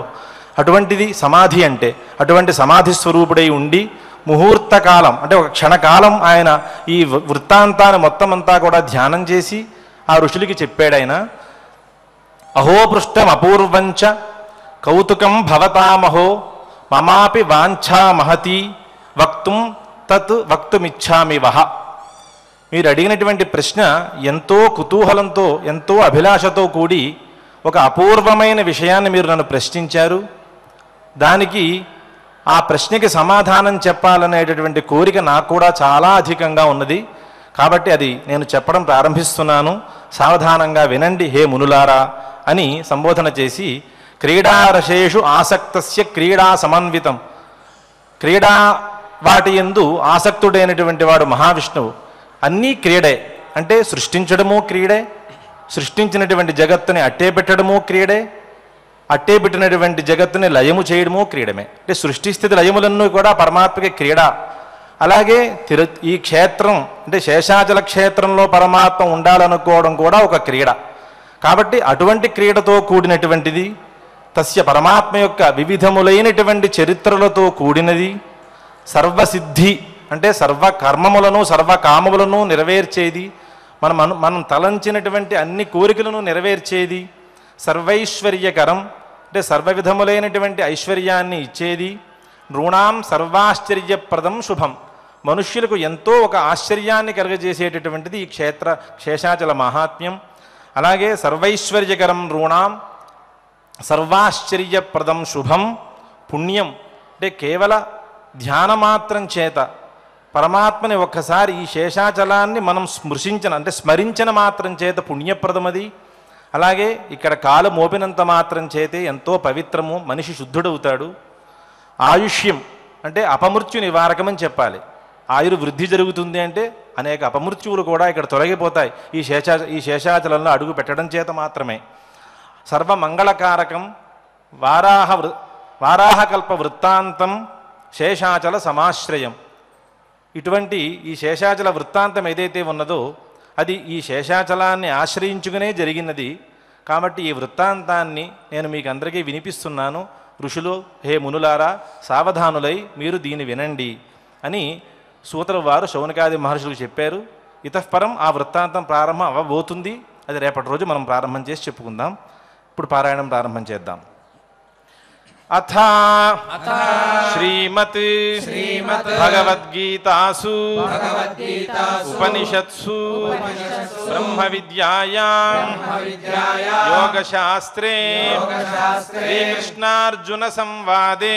Speaker 2: అటువంటిది సమాధి అంటే. అటువంటి సమాధి స్వరూపుడై ఉండి ముహూర్తకాలం అంటే ఒక క్షణకాలం ఆయన ఈ వృత్తాంతాన్ని మొత్తం అంతా కూడా ధ్యానం చేసి ఆ ఋషులకి చెప్పాడు ఆయన. అహోపృష్టం అపూర్వంచ కౌతుకం భవతామహో మమాపి వాంఛా మహతి వక్తుం తత్ వక్తుమిచ్చామి వహ. మీరు అడిగినటువంటి ప్రశ్న ఎంతో కుతూహలంతో ఎంతో అభిలాషతో కూడి ఒక అపూర్వమైన విషయాన్ని మీరు నన్ను ప్రశ్నించారు. దానికి ఆ ప్రశ్నకి సమాధానం చెప్పాలనేటటువంటి కోరిక నాకు కూడా చాలా అధికంగా ఉన్నది. కాబట్టి అది నేను చెప్పడం ప్రారంభిస్తున్నాను, సావధానంగా వినండి హే మునులారా అని సంబోధన చేసి, క్రీడారసేషు ఆసక్తస్య క్రీడా సమన్వితం, క్రీడా వాటి యందు ఆసక్తుడైనటువంటి వాడు మహావిష్ణువు. అన్నీ క్రీడే అంటే సృష్టించడము క్రీడే, సృష్టించినటువంటి జగత్తుని అట్టే పెట్టడము క్రీడే, అట్టే పెట్టినటువంటి జగత్తుని లయము చేయడము క్రీడమే. అంటే సృష్టిస్థితి లయములన్నీ కూడా పరమాత్మకి క్రీడ. అలాగే ఈ క్షేత్రం అంటే శేషాచల క్షేత్రంలో పరమాత్మ ఉండాలనుకోవడం కూడా ఒక క్రీడ. కాబట్టి అటువంటి క్రీడతో కూడినటువంటిది, తస్య పరమాత్మ యొక్క వివిధములైనటువంటి చరిత్రలతో కూడినది, సర్వసిద్ధి అంటే సర్వకర్మములను సర్వకామములను నెరవేర్చేది, మనం తలంచినటువంటి అన్ని కోరికలను నెరవేర్చేది, సర్వైశ్వర్యకరం అంటే సర్వ విధములైనటువంటి ఐశ్వర్యాన్ని ఇచ్చేది, నృణాం సర్వాశ్చర్యప్రదం శుభం మనుష్యులకు ఎంతో ఒక ఆశ్చర్యాన్ని కలుగజేసేటటువంటిది ఈ శేషాచల మహాత్మ్యం. అలాగే సర్వైశ్వర్యకరం నృణాం సర్వాశ్చర్యప్రదం శుభం పుణ్యం అంటే కేవల ధ్యానమాత్రం చేత పరమాత్మని ఒక్కసారి ఈ శేషాచలాన్ని మనం స్మరించిన మాత్రం చేత పుణ్యప్రదమది. అలాగే ఇక్కడ కాలు మోపినంత మాత్రం చేతే ఎంతో పవిత్రము, మనిషి శుద్ధుడవుతాడు. ఆయుష్యం అంటే అపమృత్యు నివారకమని చెప్పాలి. ఆయుర్వృద్ధి జరుగుతుంది అంటే అనేక అపమృత్యువులు కూడా ఇక్కడ తొలగిపోతాయి ఈ శేషాచలంలో అడుగు పెట్టడం చేత మాత్రమే. సర్వమంగళకారకం వారాహకల్ప వృత్తాంతం శేషాచల సమాశ్రయం. ఇటువంటి ఈ శేషాచల వృత్తాంతం ఏదైతే ఉన్నదో అది ఈ శేషాచలాన్ని ఆశ్రయించుకునే జరిగినది. కాబట్టి ఈ వృత్తాంతాన్ని నేను మీకు అందరికీ వినిపిస్తున్నాను. ఋషులు హే మునులారా సావధానులై మీరు దీన్ని వినండి అని సూతుల వారు శౌనకాది మహర్షులకు చెప్పారు. ఇతఃపరం ఆ వృత్తాంతం ప్రారంభం అవ్వబోతుంది. అది రేపటి రోజు మనం ప్రారంభం చేసి చెప్పుకుందాం. ఇప్పుడు పారాయణం ప్రారంభం చేద్దాం. అథ శ్రీమత్ భగవద్గీతాసు ఉపనిషత్సు బ్రహ్మ విద్యాయాం యోగశాస్త్రే శ్రీకృష్ణార్జున సంవాదే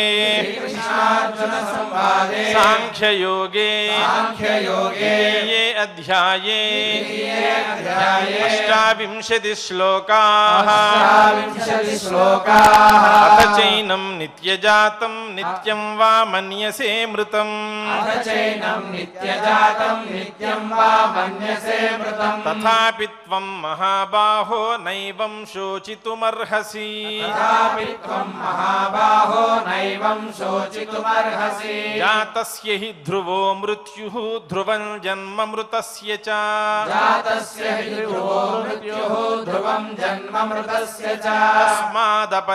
Speaker 2: సాంఖ్యయోగే ద్వితీయే అధ్యాయే అష్టావింశతి శ్లోకాః అథ చైనం నిత్యజాతం నిత్యం వా మన్యసే మృతం తథాపి త్వం మహాబాహో నైవం శోచితుమర్హసి జాతస్య హి ధ్రువో మృత్యుః ధ్రువం జన్మ మృతస్య చ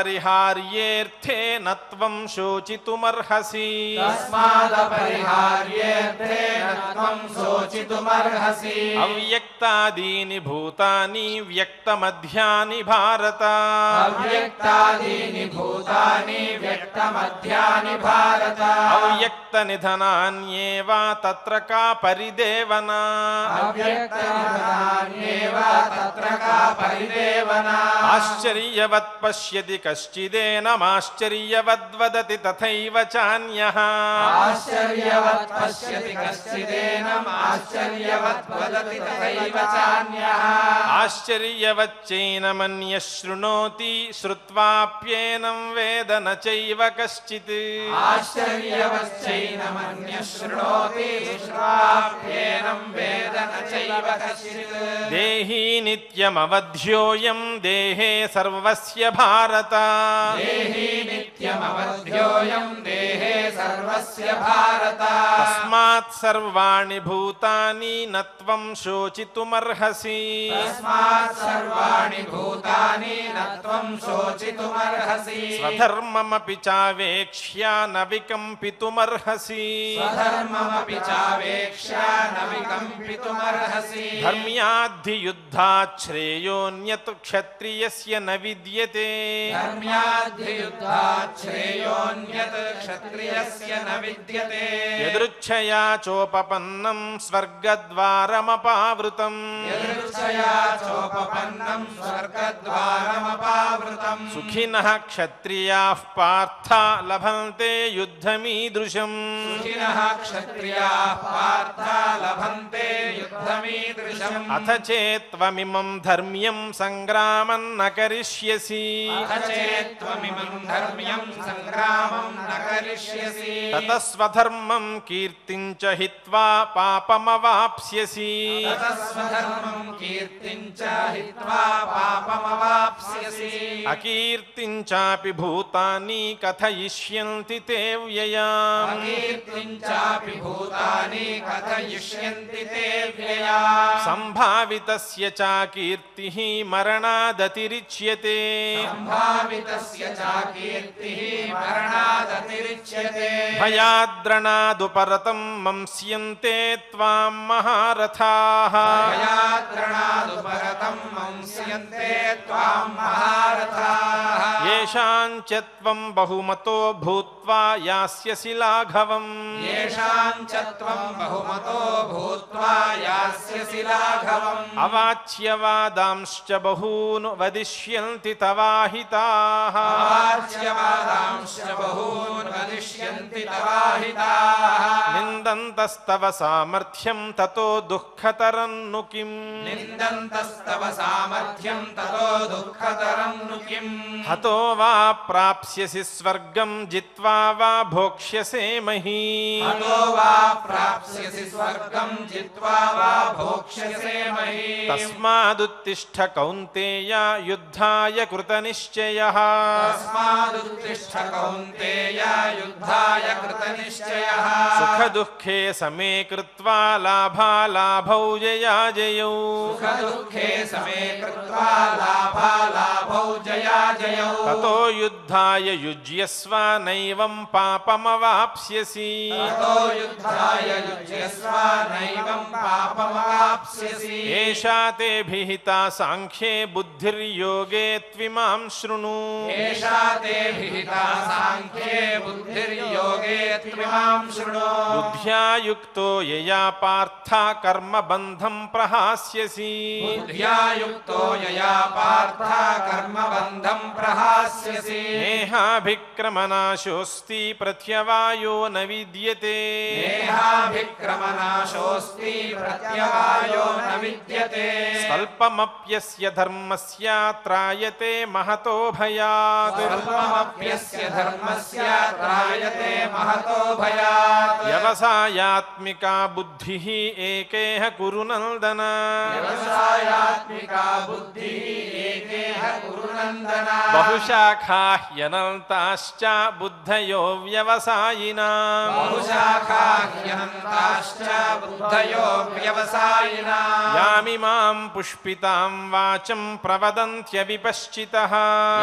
Speaker 2: తస్మాదపరిహార్యేర్థే నత్వం శోచితుమర్హసి అవ్యక్తాదీని భూతాని వ్యక్తమధ్యాని భారత అవ్యక్త నిధనాన్యేవ తత్ర కా పరిదేవనా ఆశ్చర్యవత్ పశ్యతి కశ్చిదేనమాశ్చర్యవద్వదతి తథైవ చాన్యః ఆశ్చర్యవచ్చైనమన్యః శృణోతి శ్రుత్వాప్యేనం వేద న చైవ కశ్చిత్ దేహీ నిత్యమవధ్యోయం దేహే సర్వస్య భారత తస్మాత్ సర్వాణి భూతాని నత్వం శోచితుమర్హసి స్వధర్మమపి చావేక్ష్య న వికంపితుమర్హసి ధర్మ్యాద్ధి యుద్ధాత్ శ్రేయోన్యత్ క్షత్రియస్య న విద్యతే యదృచ్ఛయా చోపపన్నం స్వర్గద్వారమపావృతం సుఖినః క్షత్రియాః పార్థ లభంతే యుద్ధమీదృశం అథ చేత్వమిమం ధర్మ్యం సంగ్రామం న కరిష్యసి తతస్వధర్మం కీర్తిం చ హిత్వా పాపమవాప్స్యసి అకీర్తిం చాపి భూతాని కథయిష్యంతి తే వ్యయాం సంభావితస్య చ కీర్తిః మరణాదతిరిచ్యతే భయాద్రణాదుపరతం మంస్యంతే త్వాం మహారథాః येषां च त्वं बहुमतो भूत्वा यास्यसि लाघवम् अवाच्यवादांश्च बहून् वदिष्यन्ति तवाहिताः निन्दन्तस्तव सामर्थ्यं ततो दुःखतरं नु किम् हतो वा प्राप्स्यसि स्वर्गं जित्वा वा भोक्ष्यसे महीम् तस्मादुत्तिष्ठ कौन्तेय युद्धाय कृतनिश्चयः सुखदुःखे समे कृत्वा लाभालाभौ जयाजयौ
Speaker 1: समे कृत्वा लाभालाभौ जयाजयौ
Speaker 2: ततो युद्धाय युज्यस्व नैवं पापमवाप्स्यसि
Speaker 1: ततो युद्धाय युज्यस्व नैवं पापमवाप्स्यसि
Speaker 2: एषा ते विहिता सांख्ये बुद्धिर्योगे त्विमां शृणु
Speaker 1: एषा ते विहिता सांख्ये बुद्धिर्योगे त्विमां शृणु
Speaker 2: बुद्ध्या युक्तो यया पार्थ कर्मबन्धं प्रहास्यसि
Speaker 1: बुद्ध्या युक्तो यया पार्थ कर्मबन्धं प्रहास्यसि
Speaker 2: नेहाभिक्रमनाशोऽस्ति प्रत्यवायो न विद्यते
Speaker 1: नेहाभिक्रमनाशोऽस्ति प्रत्यवायो न विद्यते
Speaker 2: स्वल्पमप्यस्य धर्मस्य त्रायते महतो भयात्
Speaker 1: स्वल्पमप्यस्य धर्मस्य त्रायते महतो भयात्
Speaker 2: व्यवसायात्मिका बुद्धिः एकेह कुरु नन्दन
Speaker 1: व्यवसायात्मिका बुद्धिः एकेह कुरु नन्दन
Speaker 2: बहुशाखा ह्यनन्ताश्च बुद्धयो व्यवसायिनां
Speaker 1: बहुशाखा ह्यनन्ताश्च बुद्धयो व्यवसायिनां
Speaker 2: यामिमां पुष्पितां वाचं प्रवदन्त्यविपश्चितः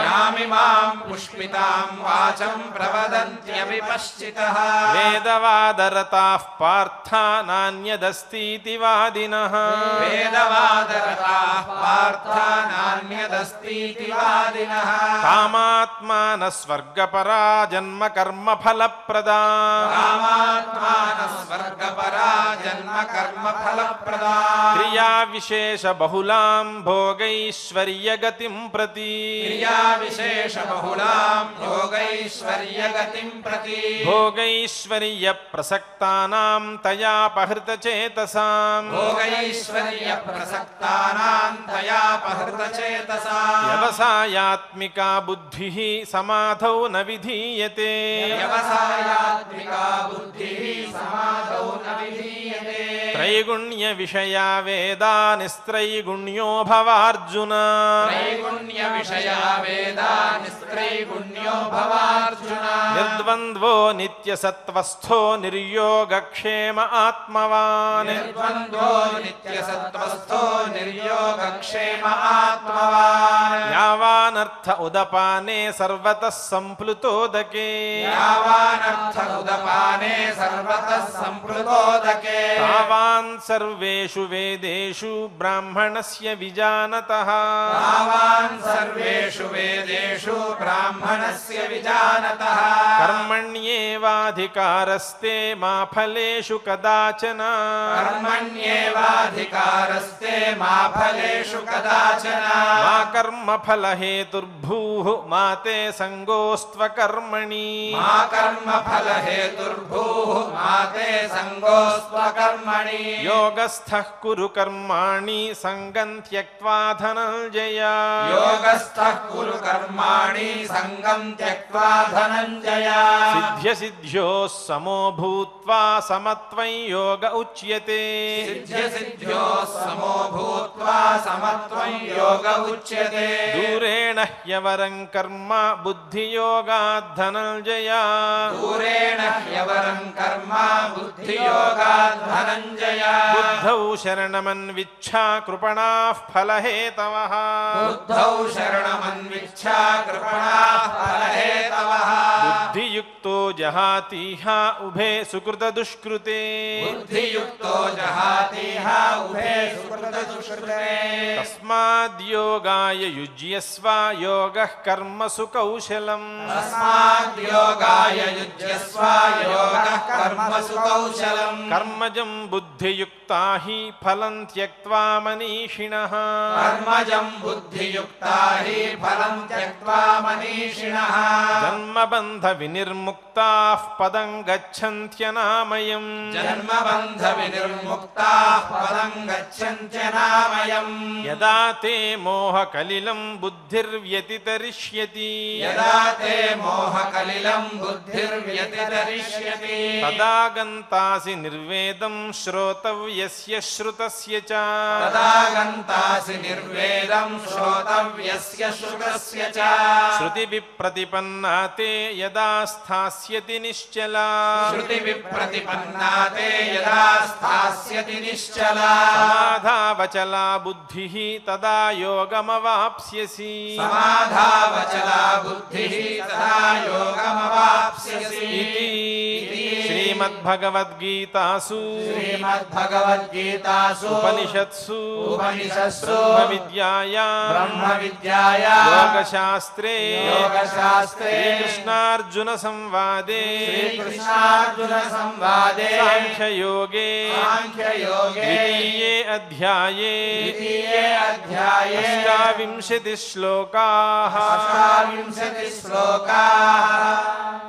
Speaker 1: यामिमां पुष्पितां वाचं प्रवदन्त्यविपश्चितः
Speaker 2: वेदवादरताः पार्थ नान्यदस्तीति वादिनः
Speaker 1: वेदवादरताः पार्थ नान्यदस्तीति वादिनः
Speaker 2: कामात्मानः स्वर्गपरा जन्म कर्म फलप्रदा
Speaker 1: कामात्मानः स्वर्गपरा जन्म कर्म फलप्रदा
Speaker 2: क्रिया विशेष बहुलां भोगैश्वर्यगतिं प्रति
Speaker 1: क्रिया विशेष बहुलां भोगैश्वर्यगतिं प्रति
Speaker 2: भोगैश्वर्य प्रसक्तानां तयापहृतचेतसां
Speaker 1: भोगैश्वर्य प्रसक्तानां तयापहृतचेतसां
Speaker 2: व्यवसायात्मिका बुद्धिः समाधौ न विधीयते
Speaker 1: व्यवसायात्मिका बुद्धिः समाधौ न विधीयते
Speaker 2: त्रैगुण्य विषया वेदा निस्त्रैगुण्यो भवार्जुन
Speaker 1: त्रैगुण्य विषया वेदा निस्त्रैगुण्यो भवार्जुन
Speaker 2: निर्द्वन्द्वो नित्यसत्त्वस्थो निर्योगक्षेम आत्मवान्
Speaker 1: निर्द्वन्द्वो नित्यसत्त्वस्थो निर्योगक्षेम आत्मवान्
Speaker 2: यावानर्थ उदपाने सर्वतः सम्प्लुतोदके
Speaker 1: यावानर्थ उदपाने सर्वतः सम्प्लुतोदके
Speaker 2: तावान् सर्वेषु वेदेषु ब्राह्मणस्य विजानतः
Speaker 1: तावान् सर्वेषु वेदेषु ब्राह्मणस्य विजानतः
Speaker 2: कर्मण्येवाधिकारस्ते मा फलेषु कदाचन
Speaker 1: कर्मण्येवाधिकारस्ते मा फलेषु कदाचन
Speaker 2: मा कर्मफलहेतुर्भूः मा ते सङ्गोऽस्त्वकर्मणि
Speaker 1: मा कर्मफलहेतुर्भूः मा ते सङ्गोऽस्त्वकर्मणि
Speaker 2: योगस्थः कुरु कर्माणि सङ्गं त्यक्त्वा धनञ्जय
Speaker 1: योगस्थः कुरु कर्माणि सङ्गं त्यक्त्वा धनञ्जय
Speaker 2: सिद्ध्यसिद्ध्योः समो भूत्वा समत्वं योग उच्यते
Speaker 1: सिद्ध्यसिद्ध्योः समो भूत्वा समत्वं योग उच्यते
Speaker 2: दूरेण ह्यवरं कर्म बुद्धियोगात् धनञ्जय
Speaker 1: दूरेण ह्यवरं कर्म बुद्धियोगात् धनञ्जय
Speaker 2: बुद्धौ शरणमन्विच्छा कृपणाः फलहेतवः
Speaker 1: बुद्धौ शरणमन्विच्छा कृपणाः फलहेतवः
Speaker 2: बुद्धियुक्तो जहातीह उभे सुकृतदुष्कृते
Speaker 1: बुद्धियुक्तो जहातीह उभे सुकृतदुष्कृते
Speaker 2: तस्माद्योगाय युज्यस्व योगः कर्मसु कौशलम्
Speaker 1: तस्माद्योगाय युज्यस्व योगः कर्मसु कौशलम्
Speaker 2: कर्मजं बुद्धियुक्ता हि फलं त्यक्त्वा मनीषिणः
Speaker 1: कर्मजं बुद्धियुक्ता हि फलं त्यक्त्वा मनीषिणः
Speaker 2: जन्मबन्धविनिर्मुक्ताः पदं गच्छन्त्यनामयम्
Speaker 1: जन्मबन्धविनिर्मुक्ताः पदं गच्छन्त्यनामयम्
Speaker 2: यदा ते मोहकलिलं बुद्धिर् బుద్ధిర్వ్యతితరిష్యతి
Speaker 1: యదా తే మోహకలిలం బుద్ధిర్వ్యతితరిష్యతి
Speaker 2: తదా గంతాసి నిర్వేదం శ్రోతవ్యస్య శ్రుతస్య చ
Speaker 1: తదా గంతాసి నిర్వేదం శ్రోతవ్యస్య శ్రుతస్య చ
Speaker 2: శృతి విప్రతిపన్నా తే యదా స్థాస్యతి నిశ్చలా
Speaker 1: శృతి విప్రతిపన్నా తే యదా స్థాస్యతి నిశ్చలా
Speaker 2: సమాధావచలా బుద్ధిః తదా యోగమవాప్స్యసి
Speaker 1: సమాధావచలా బుద్ధిః తదా యోగమవాప్స్యసి
Speaker 2: ఇతి శ్రీమద్భగవద్గీతాసు
Speaker 1: శ్రీమద్భగవద్గీతాసు
Speaker 2: ఉపనిషత్సు
Speaker 1: ఉపనిషత్సు
Speaker 2: బ్రహ్మవిద్యాయాం యోగశాస్త్రే శ్రీకృష్ణార్జున సంవాదే
Speaker 1: శ్రీకృష్ణార్జున సంవాదే
Speaker 2: సాంఖ్యయోగే ద్వితీయే అధ్యాయే అష్టావింశతి శ్లోకాః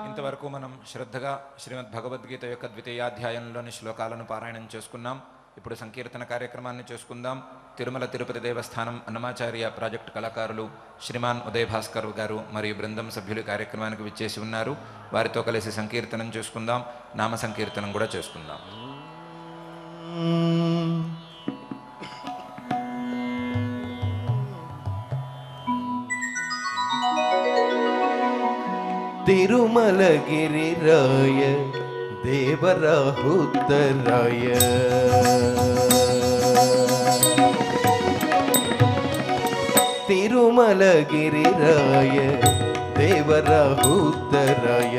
Speaker 2: ఇంతవరకు మనం శ్రద్ధగా శ్రీమద్ భగవద్గీత యొక్క ద్వితీయాధ్యాయంలోని శ్లోకాలను పారాయణం చేసుకున్నాం. ఇప్పుడు సంకీర్తన కార్యక్రమాన్ని చేసుకుందాం. తిరుమల తిరుపతి దేవస్థానం అన్నమాచార్య ప్రాజెక్టు కళాకారులు శ్రీమాన్ ఉదయ్ భాస్కర్ గారు మరియు బృందం సభ్యులు కార్యక్రమానికి విచ్చేసి ఉన్నారు. వారితో కలిసి సంకీర్తనం చేసుకుందాం. నామ సంకీర్తనం కూడా చేసుకుందాం.
Speaker 3: తిరుమలగిరిరాయ దేవరాహుత్తరాయ తిరుమలగిరిరాయ దేవరాహుత్తరాయ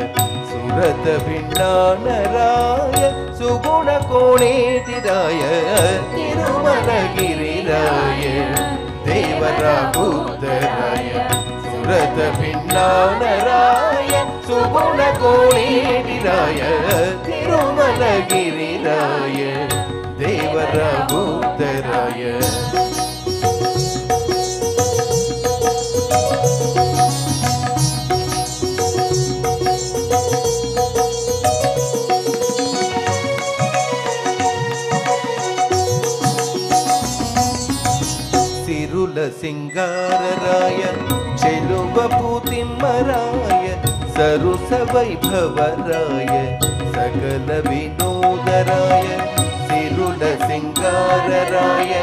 Speaker 3: సురత భిన్నానరాయ సుగుణ కోణేటిరాయ తిరుమలగిరిరాయ దేవరాహుత్తరాయ సురత భిన్నానరాయ సుగుణ కోణేటిరాయ తిరుమలగిరిరాయ దేవరాహుత్తరాయ సిరుల సింగారరాయ చెలువపు తిమ్మరాయ సరుస వైభవరాయ సకల వినోదరాయ సిరుల సింగారరాయ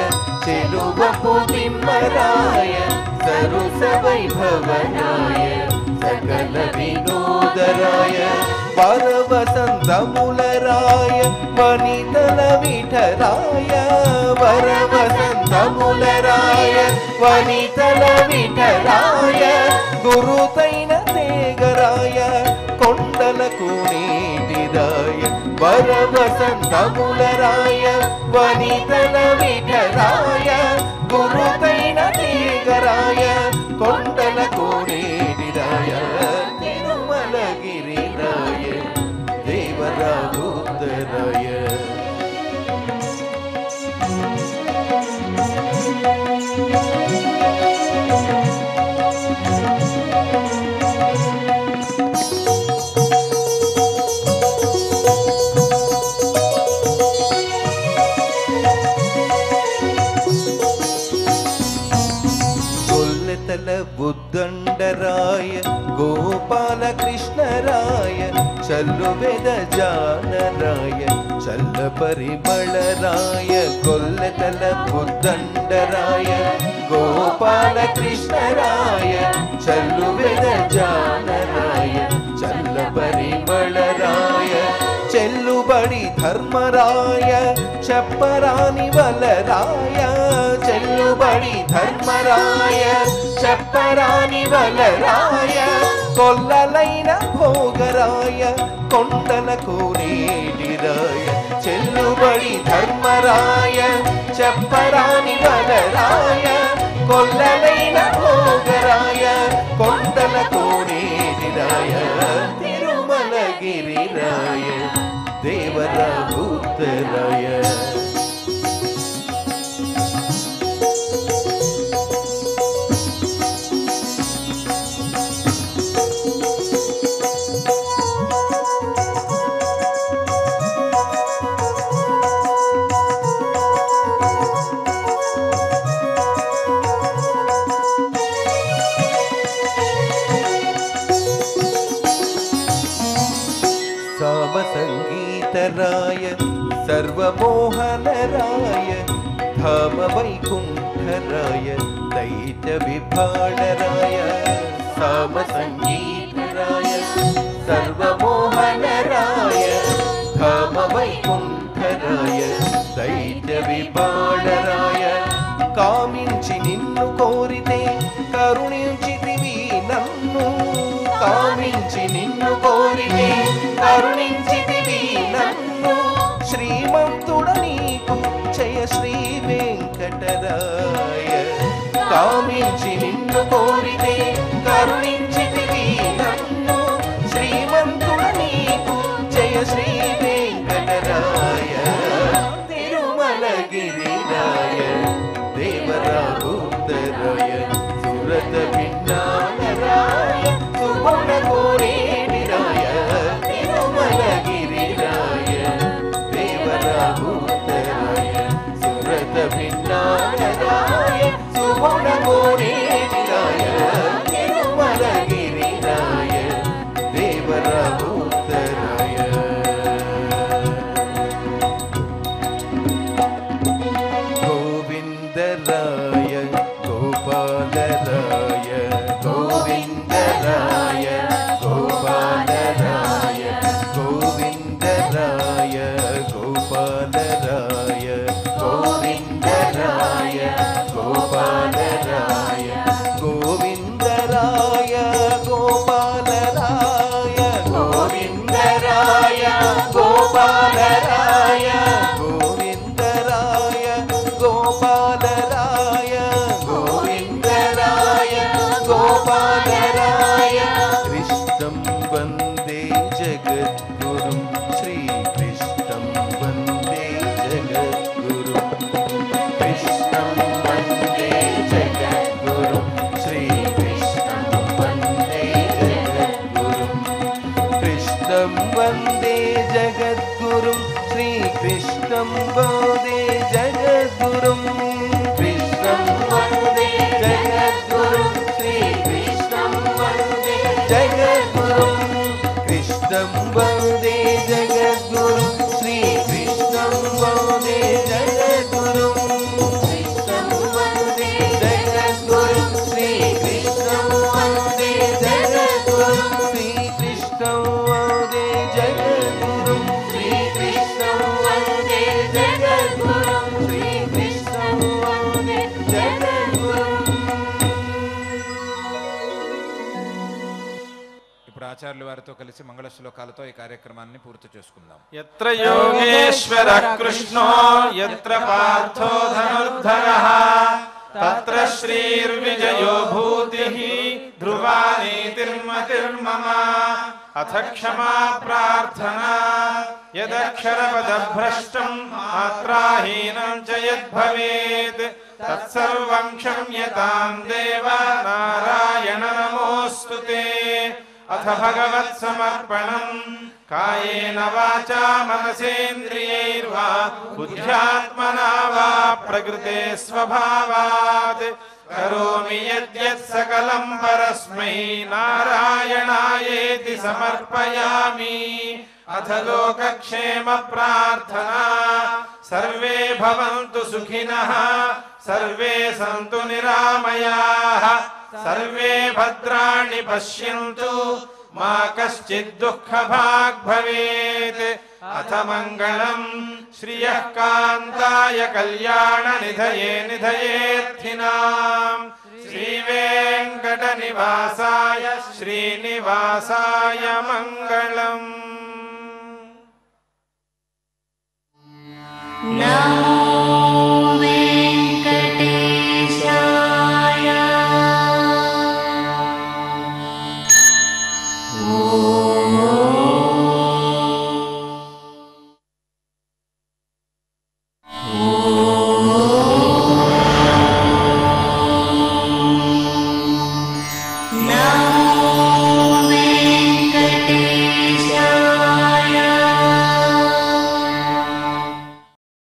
Speaker 3: చెలువపు తిమ్మరాయ సరుస వైభవరాయ సకల వినోదరాయ వరవసంతములరాయ వనితల విఠరాయ వరవసంతములరాయ వనితల విఠరాయ గురుతైన తేగరాయ కొండలకు నీటిరాయ వరవసంతములరాయ వనితల విఠరాయ గురుతైన తేగరాయ కొండలకు నీటిరాయ తిరుమలగిరిరాయ దేవరాహుత్తరాయ కొల్లెతల బుద్దండరాయ గోపాలకృష్ణరాయ చల్లు వెద జానరాయ చల్ల పరిమళరాయ కొల్లెతల బుద్దండరాయ గోపాలకృష్ణరాయ చల్లు వెద జానరాయ చల్ల పరిమళరాయ చెల్లుబడి ధర్మరాయ చెప్పరాని వలరాయ చెల్లుబడి ధర్మరాయ చెప్పరాని వలరాయ కొల్లలైన భోగరాయ కొండలకు నీటిరాయ చెల్లుబడి ధర్మరాయ చెప్పరాని వలరాయ కొల్లలైన భోగరాయ కొండలకు నీటిరాయ తిరుమలగిరిరాయ దేవరాహుత్తరాయ శ్రీవేంకటేశాయ సర్వమోహనరాయ ధామ వైకుంఠరాయ దైత్య విభాడరాయ సామ సంగీతరాయ సర్వమోహనరాయ ధామ వైకుంఠరాయ దైత్య విభాడరాయ కామించి నిన్ను కోరితే కరుణించితివి నన్ను కామించి నిన్ను కోరితే కరుణించితివి నన్ను శ్రీమంతుడ నీకు జయ శ్రీ వెంకటరాయ కామించి నిన్ను కోరితే కరుణించితివి నన్ను శ్రీమంతుడ నీకు జయ శ్రీ వెంకటరాయ తిరుమలగిరిరాయ దేవరాహుతరాయ సురత భిన్నానరాయ సుగుణ కోరేటిరాయ తిరుమలగిరిరాయ దేవరాహుతరాయ సురత భిన్నానరాయ సుగుణ కోరేటిరాయ తిరుమలగిరిరాయ దేవరాహుతరాయ గోవిందరాయ గోపాలరాయ గోవిందరాయ గోపాలరాయ గోవిందరాయ గోపాలరాయ గోవిందరాయ గోపాలరాయ గోవిందరాయ గోపాలరాయ గోవిందరాయ గోపాలరాయ గోవిందరాయ గోపాలరాయ గోవిందరాయ గోపాలరాయ కృష్ణం వందే జగద్గురుం శ్రీకృష్ణం వందే జగద్గురుం కృష్ణం వందే జగద్గురుం శ్రీకృష్ణం వందే జగద్గురుం కృష్ణం వందే జగద్గురుం శ్రీకృష్ణం వందే జగద్గురుం కృష్ణం వందే జగద్గురుం శ్రీకృష్ణం వందే జగద్గురుం కృష్ణం వందే జగద్గురుం శ్రీకృష్ణం వందే జగద్గురుం కృష్ణం వందే జగద్గురుం శ్రీకృష్ణం వందే జగద్గురుం శ్రీకృష్ణం వందే జగద్గురుం శ్రీకృష్ణం వందే జగద్గురుం శ్రీకృష్ణం వందే జగద్గురుం.
Speaker 1: ఇప్పుడు ఆచార్యుల వారితో కలిసి మంగళ శ్లోకాలతో ఈ కార్యక్రమాన్ని పూర్తి చేసుకుందాం.
Speaker 2: యత్ర యోగేశ్వర కృష్ణో యత్ర పార్థో ధనుర్ధరః తత్ర శ్రీర్విజయో భూతిః ధ్రువా నీతిర్మతిర్మమ అథ క్షమా ప్రార్థనా యదక్షరపదభ్రష్టం మాత్రాహీనం చ యద్భవేత్ తత్సర్వం క్షమ్యతాం దేవ నారాయణ నమోऽस्तुते. అథ భగవత్ సమర్పణం కాయేన వాచా మనసేంద్రియైర్వా బుద్ధ్యాత్మనా వా ప్రకృతే స్వభావాత్ కరోమి యద్యత్ సకలం పరస్మై నారాయణాయేతి సమర్పయామి. అథ లోకక్షేమ ప్రార్థనా సర్వే భవంతు సుఖినః సర్వే సంతు నిరామయాః సర్వే భద్రాణి పశ్యంతు మా కశ్చిద్ దుఃఖభాగ్ భవేత్. అథ మంగళం శ్రియః కాంతాయ కళ్యాణ నిధయే నిధయేర్థినాం శ్రీవేంకట నివాసాయ శ్రీనివాసాయ మంగళం.
Speaker 4: నమో వెంకటేశాయ. ఓం